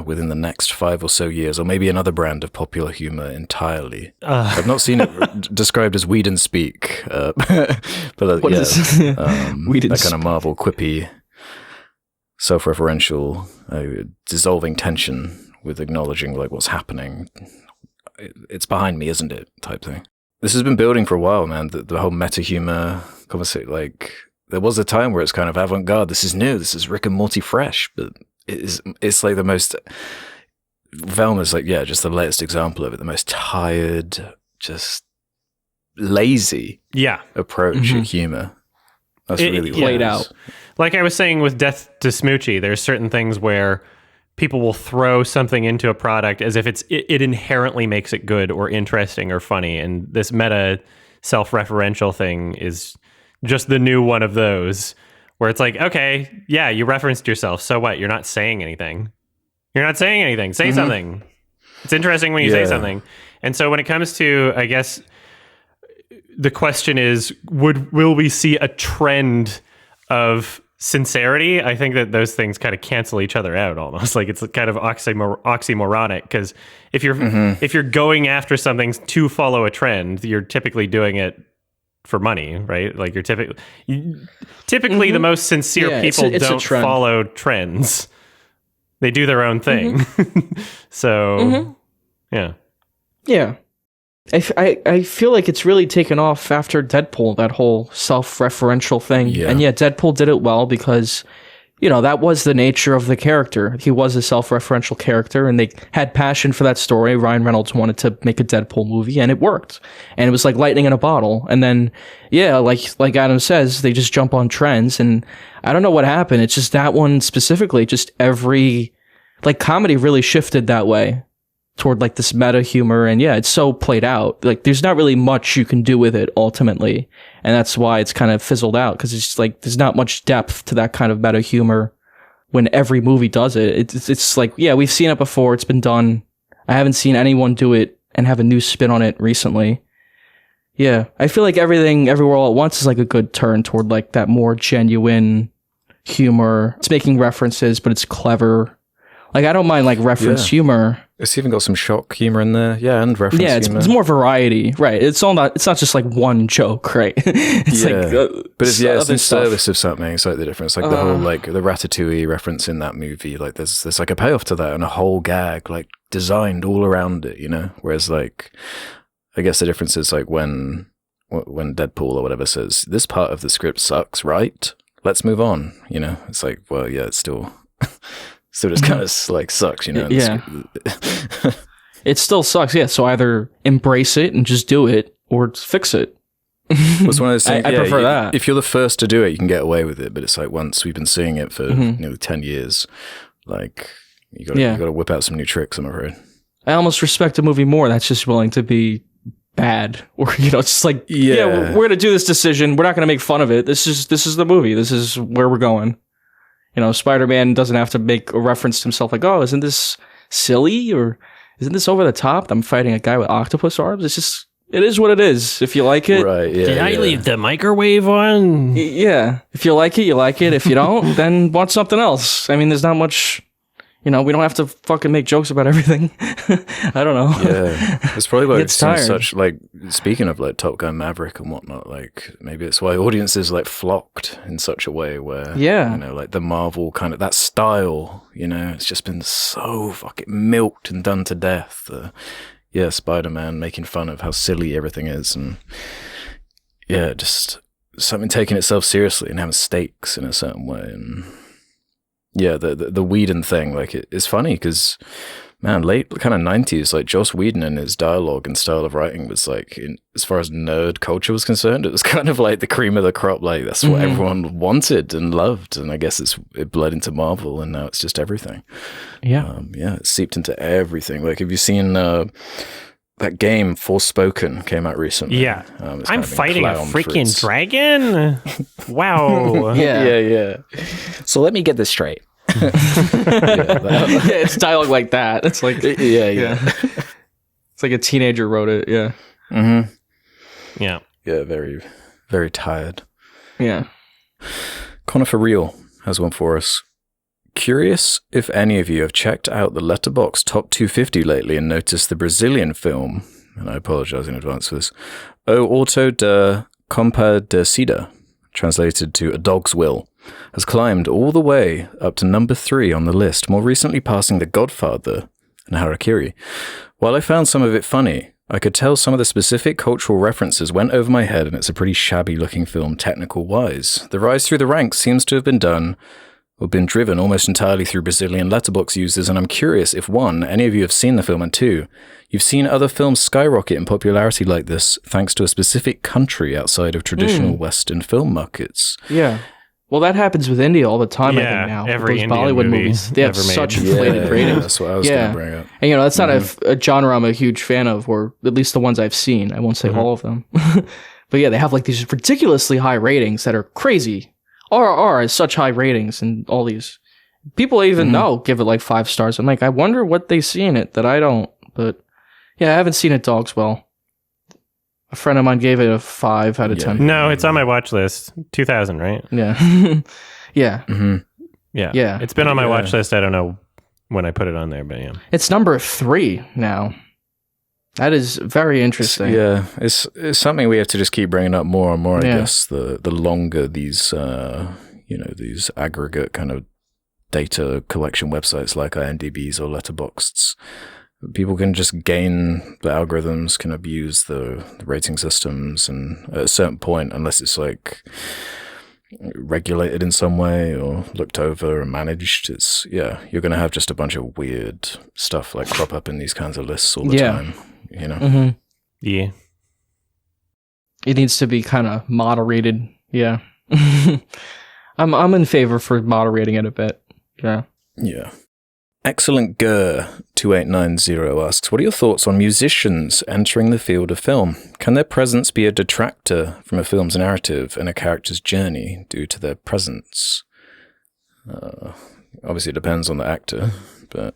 within the next 5 or so years, or maybe another brand of popular humor entirely? I've not seen it described as Whedon-speak, but that kind of Marvel quippy, self-referential, dissolving tension with acknowledging like what's happening. It's behind me, isn't it? Type thing. This has been building for a while, man. The whole meta humor conversation. Like there was a time where it's kind of avant-garde. This is new. This is Rick and Morty fresh, but it's like the most. Velma's like just the latest example of it. The most tired, just lazy, approach at humor. That's really played out. Like I was saying with Death to Smoochy, there's certain things where people will throw something into a product as if it inherently makes it good or interesting or funny. And this meta self-referential thing is just the new one of those where it's like, okay, yeah, you referenced yourself. So what? You're not saying anything. Say something. It's interesting when you say something. And so when it comes to, I guess, the question is, will we see a trend of sincerity? I think that those things kind of cancel each other out almost. Like it's kind of oxymoronic because if you're going after something to follow a trend, you're typically doing it for money, right? Like you're typically the most sincere people don't follow trends. They do their own thing. So yeah. I feel like it's really taken off after Deadpool, that whole self-referential thing. Yeah. And Deadpool did it well because, that was the nature of the character. He was a self-referential character and they had passion for that story. Ryan Reynolds wanted to make a Deadpool movie and it worked. And it was like lightning in a bottle. And then, like Adam says, they just jump on trends and I don't know what happened. It's just that one specifically, just comedy really shifted that way. toward like this meta humor, and yeah, it's so played out. Like there's not really much you can do with it ultimately, and that's why it's kind of fizzled out, because it's just like there's not much depth to that kind of meta humor when every movie does it. It's like, yeah, we've seen it before, it's been done. I haven't seen anyone do it and have a new spin on it recently. Yeah, I feel like Everything Everywhere All at Once is like a good turn toward like that more genuine humor. It's making references, but it's clever. Like, I don't mind like reference humor. It's even got some shock humor in there. Yeah, and reference humor. It's more variety. Right. It's not just like one joke, right? It's like but it's in stuff. service of something slightly different. It's like the whole like the Ratatouille reference in that movie. Like there's like a payoff to that and a whole gag like designed all around it, you know? Whereas like I guess the difference is like when Deadpool or whatever says, this part of the script sucks, right? Let's move on, you know? It's like, well, yeah, it's still just kind of like sucks, you know? Yeah. It still sucks, yeah. So either embrace it and just do it, or fix it. It's one of those things, I prefer that. If you're the first to do it, you can get away with it. But it's like once we've been seeing it for nearly 10 years, like you got to whip out some new tricks, I'm afraid. I almost respect a movie more that's just willing to be bad, or you know, it's just like, we're gonna do this decision. We're not gonna make fun of it. This is the movie. This is where we're going. You know, Spider-Man doesn't have to make a reference to himself like, oh, isn't this silly, or isn't this over the top? I'm fighting a guy with octopus arms. It's just, it is what it is. If you like it, right? Yeah. Did I leave the microwave on? Yeah. If you like it, you like it. If you don't, then watch something else. I mean, there's not much. You know, we don't have to fucking make jokes about everything. I don't know. Yeah. It's probably why it's tired. such, like, speaking of, like, Top Gun Maverick and whatnot, like, maybe it's why audiences, like, flocked in such a way where, you know, like, the Marvel kind of, that style, you know, it's just been so fucking milked and done to death. Spider-Man making fun of how silly everything is, and, yeah, just something taking itself seriously and having stakes in a certain way, and... Yeah, the Whedon thing, like, it's funny because, man, late kind of 90s, like, Joss Whedon and his dialogue and style of writing was, like, as far as nerd culture was concerned, it was kind of like the cream of the crop. Like, that's what everyone wanted and loved, and I guess it bled into Marvel, and now it's just everything. Yeah. It seeped into everything. Like, have you seen... that game, Forspoken, came out recently. Yeah. I'm fighting a freaking dragon? Wow. Yeah. So let me get this straight. It's dialogue like that. It's like... Yeah. It's like a teenager wrote it, yeah. Mm-hmm. Yeah. Yeah, very, very tired. Yeah. Connor for Real has one for us. Curious if any of you have checked out the Letterboxd Top 250 lately and noticed the Brazilian film, and I apologize in advance for this, O Auto de Compadecida, translated to A Dog's Will, has climbed all the way up to number 3 on the list, more recently passing The Godfather and Harakiri. While I found some of it funny, I could tell some of the specific cultural references went over my head, and it's a pretty shabby-looking film technical-wise. The rise through the ranks seems to have been driven almost entirely through Brazilian letterbox users, and I'm curious if 1, any of you have seen the film, and 2, you've seen other films skyrocket in popularity like this thanks to a specific country outside of traditional Western film markets. Yeah. Well, that happens with India all the time, I think, now. Every those Indian Bollywood movie movies. They have such inflated ratings. That's what I was going to bring up. And, you know, that's not a genre I'm a huge fan of, or at least the ones I've seen. I won't say all of them. But yeah, they have like these ridiculously high ratings that are crazy. RRR has such high ratings, and all these people even know give it like 5 stars. I'm like, I wonder what they see in it that I don't. But yeah, I haven't seen it Dog's Well. A friend of mine gave it a 5 out of 10. No, it's on my watch list. 2000, right? Yeah. Yeah. Mm-hmm. Yeah. It's been on my watch list. I don't know when I put it on there, but yeah. It's number 3 now. That is very interesting. Yeah, it's something we have to just keep bringing up more and more, I guess. The longer these, these aggregate kind of data collection websites like IMDb's or Letterboxd's, people can just gain the algorithms, can abuse the rating systems, and at a certain point, unless it's like regulated in some way or looked over and managed, you're going to have just a bunch of weird stuff like crop up in these kinds of lists all the time. You know? Mm-hmm. Yeah. It needs to be kind of moderated. Yeah. I'm in favor for moderating it a bit. Yeah. Yeah. Excellent Gurr 2890 asks, what are your thoughts on musicians entering the field of film? Can their presence be a detractor from a film's narrative and a character's journey due to their presence? Obviously, it depends on the actor, but...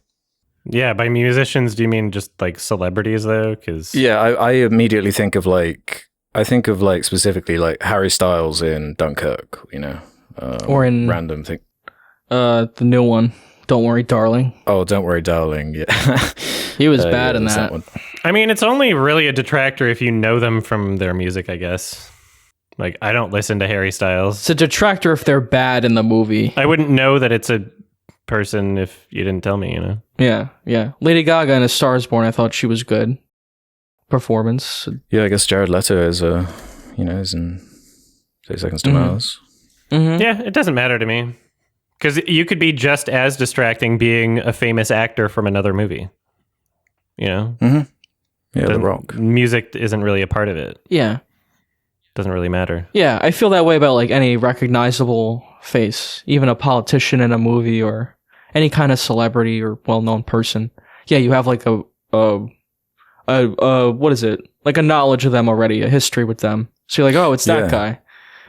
Yeah, by musicians, do you mean just like celebrities though? Because yeah, I immediately think of specifically like Harry Styles in Dunkirk, you know, or in random thing. The new one, Don't Worry, Darling. Oh, Don't Worry, Darling. Yeah, he was bad in that. one. I mean, it's only really a detractor if you know them from their music, I guess. Like, I don't listen to Harry Styles. It's a detractor if they're bad in the movie. I wouldn't know that it's a person if you didn't tell me, you know? Yeah. Lady Gaga in A Star Is Born, I thought she was good. Performance. Yeah, I guess Jared Leto is in 30 Seconds to Mars. Mm-hmm. Yeah, it doesn't matter to me. Because you could be just as distracting being a famous actor from another movie. You know? Mm-hmm. Yeah, The Rock. Music isn't really a part of it. Yeah. Doesn't really matter. Yeah, I feel that way about like any recognizable face, even a politician in a movie or any kind of celebrity or well-known person. Yeah, you have like a what is it? Like a knowledge of them already, a history with them. So you're like, oh, it's that guy.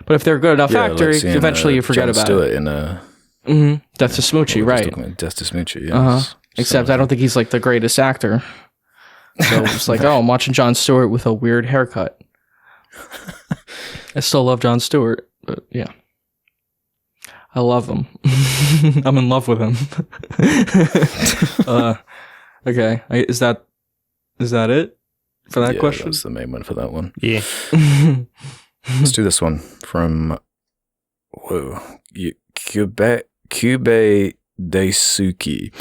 But if they're a good enough actor, like seeing, eventually you forget Jon about Stewart it. in Death to Smoochy, right? Death to Smoochy, yes. Except I don't think he's like the greatest actor. So it's like, oh, I'm watching Jon Stewart with a weird haircut. I still love Jon Stewart, but yeah. I love him. I'm in love with him. Okay. Is that it for that question? That's the main one for that one. Yeah. Let's do this one from Cube Daisuki.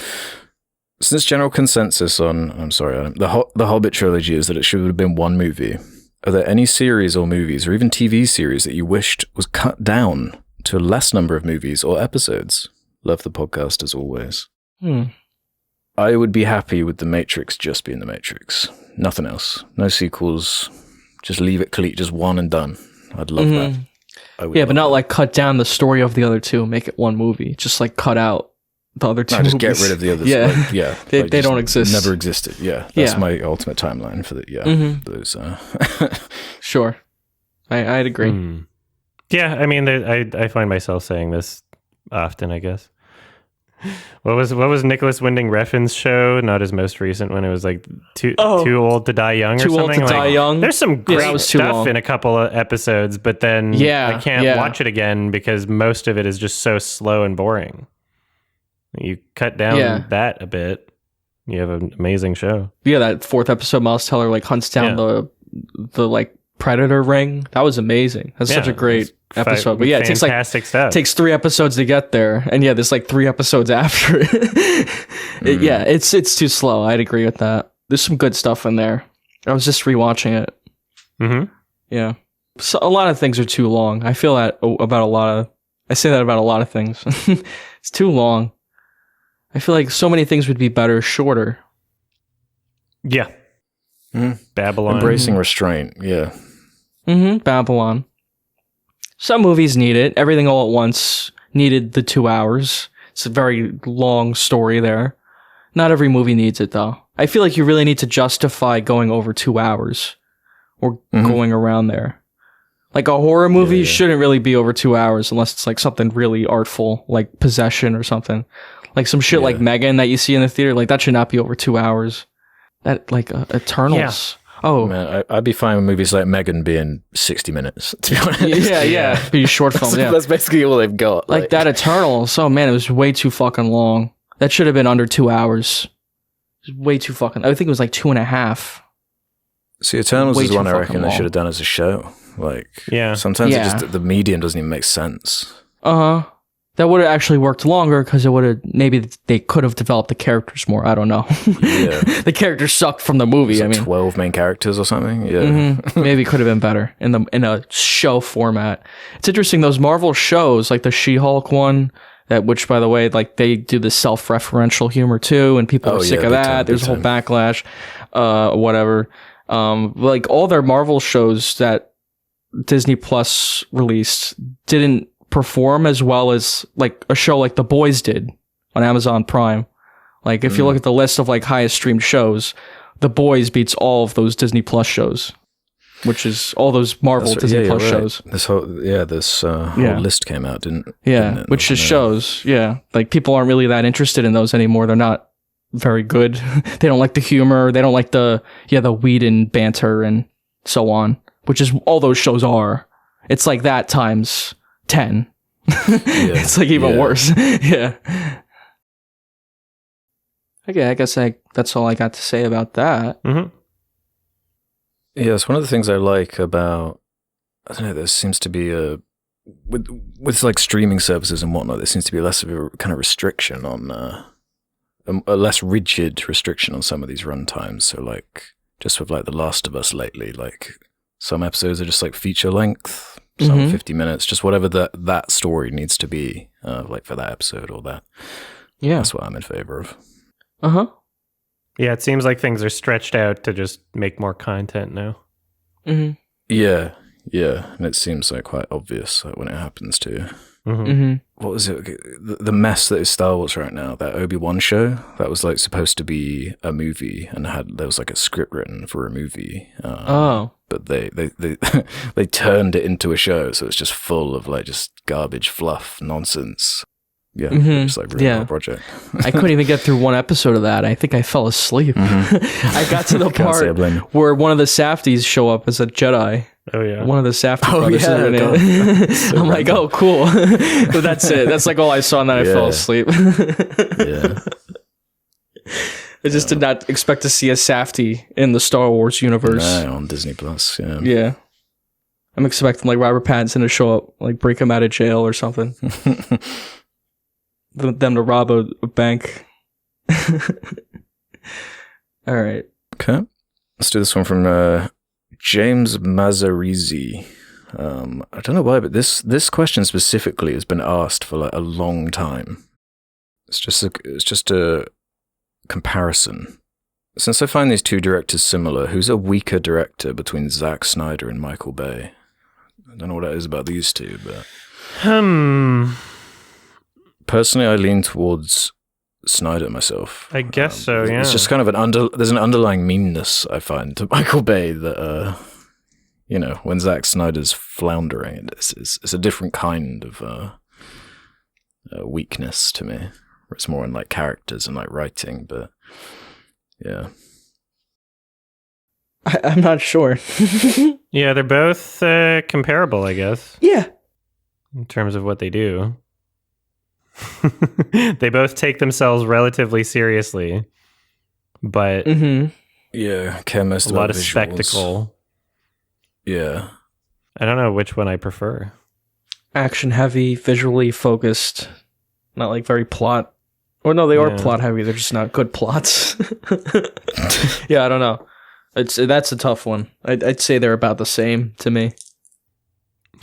Since general consensus on, I'm sorry, Adam, the Hobbit trilogy is that it should have been one movie, are there any series or movies or even TV series that you wished was cut down to a less number of movies or episodes? Love the podcast as always. I would be happy with The Matrix just being The Matrix. Nothing else. No sequels. Just leave it clean. Just one and done. I'd love that. Yeah, but not like cut down the story of the other two, make it one movie. Just like cut out the other two movies. Just get rid of the others. Yeah. Like, yeah. They don't exist. Never existed. Yeah. That's my ultimate timeline for the, those. Sure. I'd agree. Yeah, I mean, I find myself saying this often, I guess. What was Nicholas Winding Refn's show? Not his most recent one. It was like too old to die young or Too something. Old to Die Young. There's some great stuff long. in a couple of episodes, but then I can't watch it again because most of it is just so slow and boring. You cut down that a bit, you have an amazing show. Yeah, that fourth episode, Miles Teller like hunts down the like predator ring. That was amazing. That's such a great episode. But yeah, it takes fantastic stuff. It takes 3 episodes to get there, and there's like 3 episodes after it. Yeah, it's too slow. I'd agree with that. There's some good stuff in there. I was just rewatching it. Yeah, so a lot of things are too long. I feel that about a lot of. I say that about a lot of things. It's too long. I feel like so many things would be better shorter. Yeah. Babylon. Embracing restraint. Yeah. Babylon. Some movies need it. Everything All at Once needed the 2 hours. It's a very long story there. Not every movie needs it, though. I feel like you really need to justify going over 2 hours or going around there. Like a horror movie shouldn't really be over 2 hours unless it's like something really artful, like Possession or something. Like some shit like Megan that you see in the theater, like that should not be over 2 hours. That like Eternals. Oh man, I'd be fine with movies like Megan being 60 minutes. To be honest, yeah, be a short film. That's basically all they've got. Like that Eternals. Oh man, it was way too fucking long. That should have been under 2 hours. It was way too fucking. I think it was like 2.5. See, Eternals is one I reckon they should have done as a show. Like, sometimes it just the medium doesn't even make sense. That would have actually worked longer because it would have maybe they could have developed the characters more. I don't know. The characters sucked from the movie. Like 12 main characters or something. Maybe it could have been better in a show format. It's interesting those Marvel shows like the She-Hulk one, which by the way, like they do the self-referential humor too, and people are sick of that. There's a whole backlash, whatever. Like all their Marvel shows that Disney Plus released didn't perform as well as like a show like The Boys did on Amazon Prime. Like, if you look at the list of like highest streamed shows, The Boys beats all of those Disney Plus shows, which is all those Marvel Disney Plus shows. This whole whole list came out, didn't it? Which just shows, like people aren't really that interested in those anymore. They're not very good. They don't like the humor. They don't like the weed and banter and so on, which is all those shows are. It's like that times 10. It's like even worse. Yeah. Okay, I guess that's all I got to say about that. Mm-hmm. Yeah, it's one of the things I like about, I don't know, there seems to be with like streaming services and whatnot, there seems to be less of a kind of restriction on, a less rigid restriction on some of these runtimes. So like, just with like The Last of Us lately, like some episodes are just like feature length, some 50 minutes, just whatever that story needs to be, like for that episode or that. Yeah. That's what I'm in favor of. Uh-huh. Yeah, it seems like things are stretched out to just make more content now. Mm-hmm. Yeah, and it seems like quite obvious like, when it happens too. What was it? The mess that is Star Wars right now. That Obi-Wan show that was like supposed to be a movie, and there was like a script written for a movie. But they they turned it into a show, so it's just full of like just garbage, fluff, nonsense. Yeah, just like ruined the project. I couldn't even get through one episode of that. I think I fell asleep. I got to the part where one of the Safdies show up as a Jedi. Oh yeah, one of the Safdie brothers. So I'm like, oh, cool. But that's it. That's like all I saw, and then I fell asleep. I just did not expect to see a Safdie in the Star Wars universe. No, on Disney Plus. Yeah. I'm expecting like Robert Pattinson to show up, like break him out of jail or something. Them to rob a bank. All right. Okay. Let's do this one from James Mazarizi. I don't know why, but this question specifically has been asked for like a long time. It's just a comparison. Since I find these two directors similar, who's a weaker director between Zack Snyder and Michael Bay? I don't know what it is about these two, but personally, I lean towards Snyder myself. I guess so, yeah. It's just kind of there's an underlying meanness I find to Michael Bay that, when Zack Snyder's floundering, it's a different kind of weakness to me. It's more in like characters and like writing, but yeah. I'm not sure. Yeah, they're both comparable, I guess. Yeah. In terms of what they do. They both take themselves relatively seriously, but care most a about lot of visuals. spectacle. Yeah, I don't know which one I prefer. Action heavy, visually focused, not like very plot. Or no, they are plot heavy. They're just not good plots. Yeah, I don't know. That's a tough one. I'd say they're about the same to me.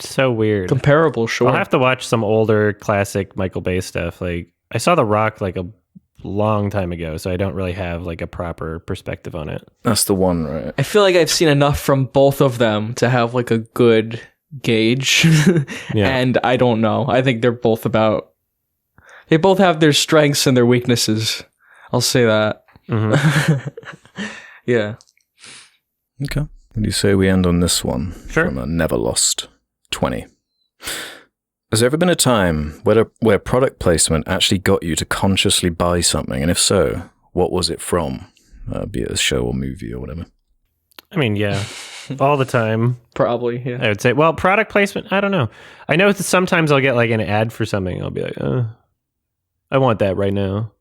So weird. Comparable, sure. I'll have to watch some older classic Michael Bay stuff. Like I saw The Rock like a long time ago, so I don't really have like a proper perspective on it. that's the one, right? I feel like I've seen enough from both of them to have like a good gauge. And I don't know. I think they both have their strengths and their weaknesses. I'll say that. Yeah. Okay. What do you say we end on this one? Sure. From a Never Lost 20. Has there ever been a time where product placement actually got you to consciously buy something? And if so, what was it from? Be it a show or movie or whatever. I mean, yeah, all the time. Probably, yeah. I would say, well, product placement, I don't know. I know that sometimes I'll get like an ad for something. I'll be like, I want that right now.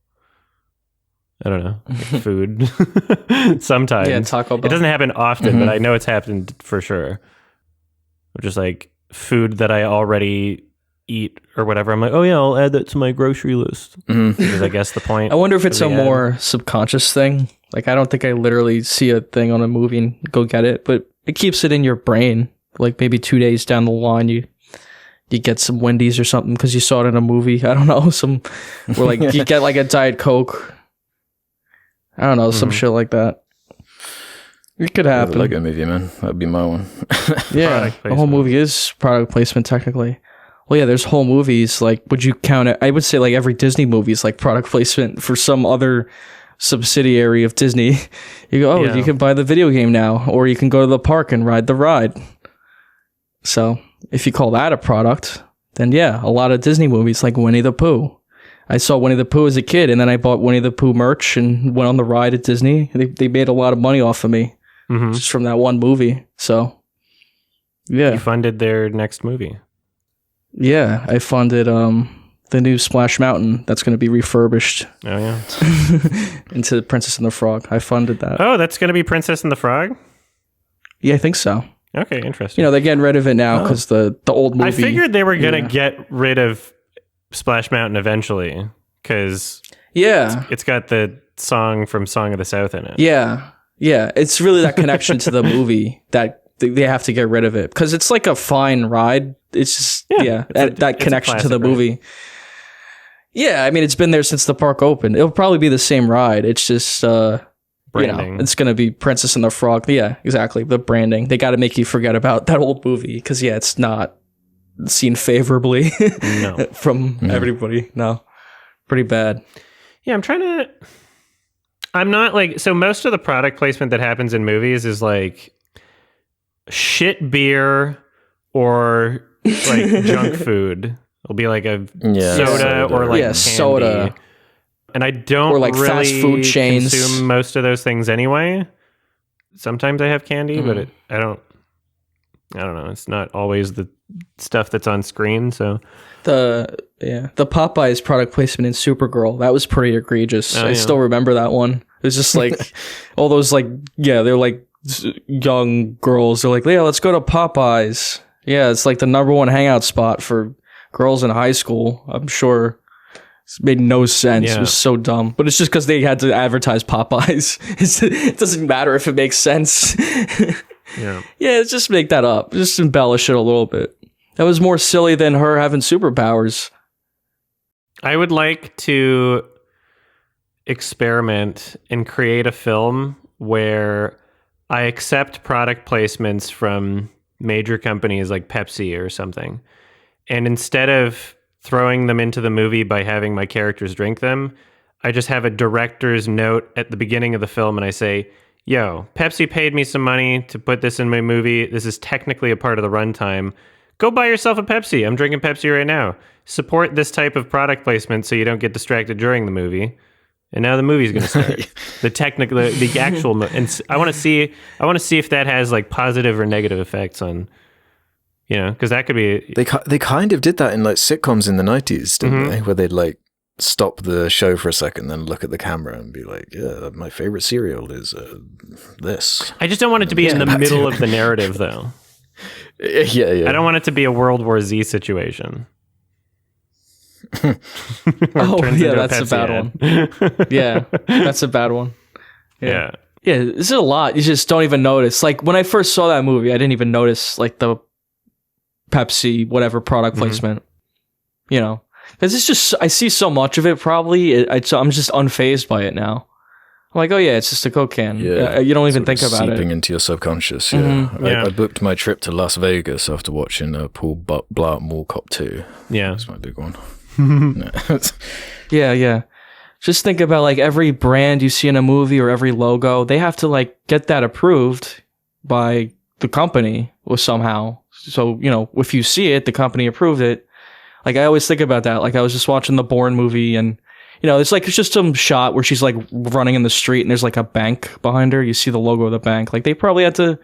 I don't know. Like food. Sometimes. Yeah, Taco Bell. It doesn't happen often, but I know it's happened for sure. Just like food that I already eat or whatever. I'm like, oh yeah, I'll add that to my grocery list. Because I guess the point. I wonder if it's a more subconscious thing. Like, I don't think I literally see a thing on a movie and go get it, but it keeps it in your brain. Like maybe 2 days down the line, you get some Wendy's or something because you saw it in a movie. I don't know. Or like you get like a Diet Coke. I don't know, some shit like that. It could happen. Lego movie, man. That'd be my one. Yeah, the whole movie is product placement technically. Well, yeah, there's whole movies. Like, would you count it? I would say like every Disney movie is like product placement for some other subsidiary of Disney. You go, oh, Yeah. you can buy the video game now, or you can go to the park and ride the ride. So if you call that a product, then yeah, a lot of Disney movies like Winnie the Pooh. I saw Winnie the Pooh as a kid, and then I bought Winnie the Pooh merch and went on the ride at Disney. They made a lot of money off of me just from that one movie. So yeah, You funded their next movie. yeah, I funded the new Splash Mountain that's going to be refurbished Oh yeah. into Princess and the Frog. I funded that. Oh, that's going to be Princess and the Frog? Yeah, I think so. Okay, interesting. You know, they're getting rid of it now because the old movie. I figured they were going to get rid of Splash Mountain eventually because Yeah, it's got the song from Song of the South in it. yeah. It's really that connection to the movie that they have to get rid of it because it's like a fine ride. It's just that connection to the movie. Ride. Yeah, I mean it's been there since the park opened. It'll probably be the same ride. It's just Branding. it's gonna be Princess and the Frog. Yeah, exactly. The branding. They got to make you forget about that old movie because it's not seen favorably No. from everybody. No, pretty bad. Yeah, I'm not like, so most of the product placement that happens in movies is like shit beer or like junk food. It'll be like a soda or like candy. Soda. And I don't Or, like, really fast food chains. consume most of those things aney. Sometimes I have candy, but I don't know. It's not always the stuff that's on screen. So The Popeyes product placement in Supergirl, that was pretty egregious. I still remember that one. It was just like all those they're like young girls. They're like, yeah, let's go to Popeyes. Yeah, it's like the #1 hangout spot for girls in high school. I'm sure it made no sense. Yeah. It was so dumb. But it's just because they had to advertise Popeyes. It doesn't matter if it makes sense. yeah. Yeah, just make that up. Just embellish it a little bit. That was more silly than her having superpowers. I would like to experiment and create a film where I accept product placements from major companies like Pepsi or something. And instead of throwing them into the movie by having my characters drink them, I just have a director's note at the beginning of the film and I say, yo, Pepsi paid me some money to put this in my movie. This is technically a part of the runtime. Go buy yourself a Pepsi. I'm drinking Pepsi right now. Support this type of product placement so you don't get distracted during the movie. And now the movie's going to start. the actual, and I want to see if that has like positive or negative effects on, because that could be. They kind of did that in like sitcoms in the 90s, didn't they? Where they'd like stop the show for a second, then look at the camera and be like, yeah, my favorite cereal is this. I just don't want it to be in the middle of the narrative, though. Yeah. I don't want it to be a World War Z situation. That's a bad one. Yeah, that's a bad one. Yeah. Yeah, this is a lot. You just don't even notice. Like, when I first saw that movie, I didn't even notice, like, the Pepsi, whatever product placement. Because it's just, I see so much of it, probably. I'm just unfazed by it now. I'm like, oh, yeah, it's just a Coke can. Yeah. You don't even think about it. Seeping into your subconscious, yeah. I booked my trip to Las Vegas after watching Paul Blart Mall Cop 2. Yeah. That's my big one. Yeah. Just think about like every brand you see in a movie or every logo, they have to like get that approved by the company or somehow. So, if you see it, the company approved it. Like I always think about that. Like I was just watching the Bourne movie and it's just some shot where she's like running in the street and there's like a bank behind her. You see the logo of the bank. Like they probably had to,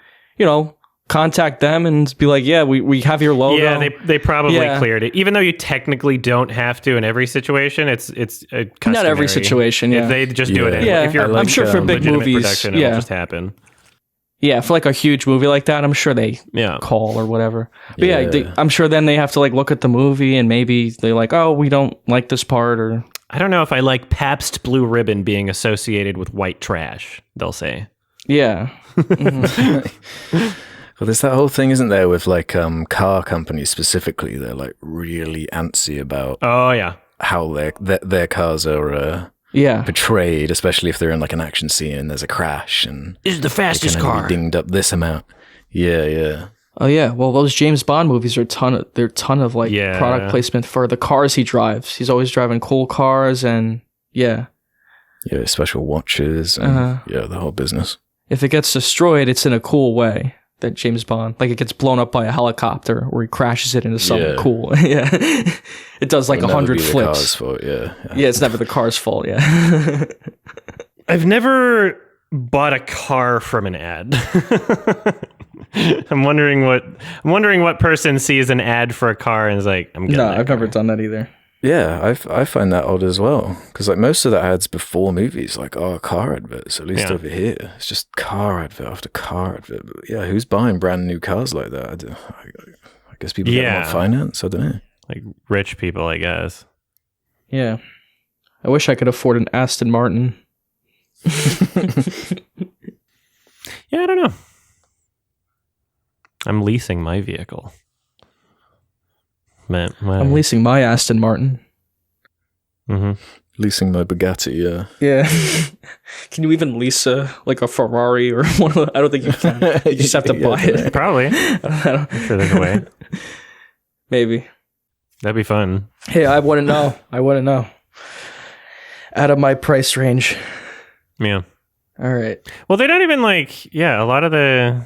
contact them and be like, yeah, we have your logo. Yeah, they probably cleared it. Even though you technically don't have to in every situation, it's customary. Not every situation, yeah. If they just do it. Yeah, if you're I'm sure for big movies, production, it'll just happen. Yeah, for like a huge movie like that, I'm sure they call or whatever. But I'm sure then they have to like look at the movie and maybe they're like, oh, we don't like this part or... I don't know if I like Pabst Blue Ribbon being associated with white trash, they'll say. Yeah. Well, there's that whole thing, isn't there, with like car companies specifically. They're like really antsy about how their cars are portrayed, especially if they're in like an action scene and there's a crash and this is the fastest they can only car. be dinged up this amount. Yeah. Oh yeah, well those James Bond movies are they're a ton of like Yeah. product placement for the cars he drives. He's always driving cool cars and yeah. Yeah, special watches and yeah, the whole business. If it gets destroyed, it's in a cool way. That James Bond, like it gets blown up by a helicopter or he crashes it into something cool. Yeah. It does like It'll never 100 be the flips. car's fault, yeah. Yeah, it's never the car's fault, yeah. I've never bought a car from an ad. I'm wondering what person sees an ad for a car and is like, I'm getting No, that I've car. never done that either. Yeah, I find that odd as well. Because like most of the ads before movies, like, car adverts, at least Yeah. over here. It's just car advert after car advert. But yeah, who's buying brand new cars like that? I guess people get them on finance. I don't know. Like rich people, I guess. Yeah. I wish I could afford an Aston Martin. Yeah, I don't know. I'm leasing my vehicle. Man, I'm leasing my Aston Martin. Mm-hmm. Leasing my Bugatti, yeah. Yeah. Can you even lease a Ferrari or one of the, I don't think you can. You just have to buy it. Probably. I don't, I'm sure there's a way. maybe. That'd be fun. Hey, I wouldn't know. Out of my price range. Yeah. All right. Well, they don't even a lot of the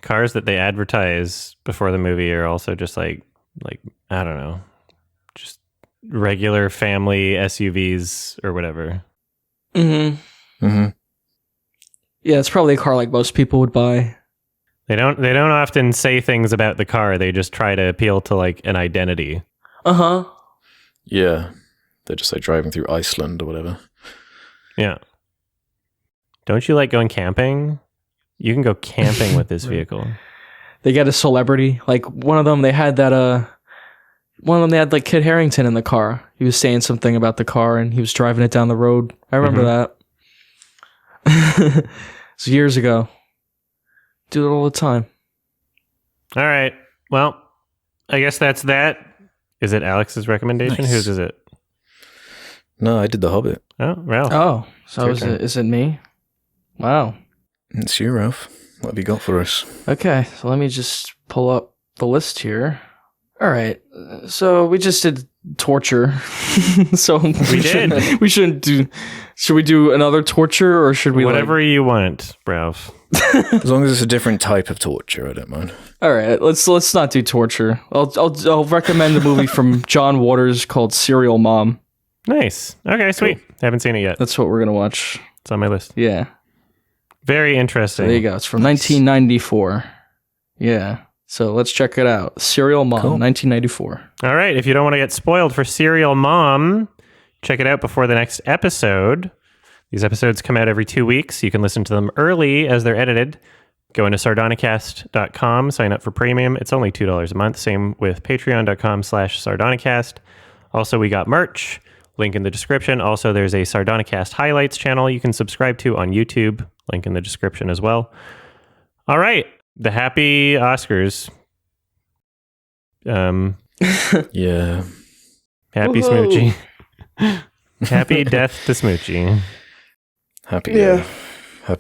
cars that they advertise before the movie are also just like I don't know, just regular family SUVs or whatever. Mm-hmm. Mm-hmm. Yeah, it's probably a car like most people would buy. They don't often say things about the car. They just try to appeal to like an identity. Uh-huh. Yeah. They're just like driving through Iceland or whatever. Yeah. Don't you like going camping? You can go camping with this vehicle. They get a celebrity. Like one of them, they had like Kit Harington in the car. He was saying something about the car and he was driving it down the road. I remember that. It's years ago. Do it all the time. All right. Well, I guess that's that. Is it Alex's recommendation? Nice. Whose is it? No, I did The Hobbit. Oh, Ralph. Oh, so It's your turn. is it me? Wow. It's you, Ralph. What have you got for us? Okay, so let me just pull up the list here. All right, so we just did torture. So we did. We shouldn't do. Should we do another torture, or should we Whatever you want, Ralph. As long as it's a different type of torture, I don't mind. All right, let's not do torture. I'll recommend a movie from John Waters called Serial Mom. Nice. Okay, sweet. Haven't seen it yet. That's what we're gonna watch. It's on my list. Yeah. Very So interesting. there you go. It's from 1994. Yeah. So let's check it out. Serial Mom, Cool. 1994. All right. If you don't want to get spoiled for Serial Mom, check it out before the next episode. These episodes come out every 2 weeks. You can listen to them early as they're edited. Go into sardonicast.com, sign up for premium. It's only $2 a month. Same with patreon.com/sardonicast. Also, we got merch. Link in the description. Also, there's a Sardonicast highlights channel you can subscribe to on YouTube. Link in the description as well. All right. The happy Oscars. Yeah. Happy Woohoo. Smoochy. Happy death to Smoochy. Happy Oh,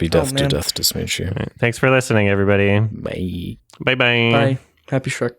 death to man. death to Smoochy. All right. Thanks for listening, everybody. Bye. Bye-bye. Bye. Happy Shrek.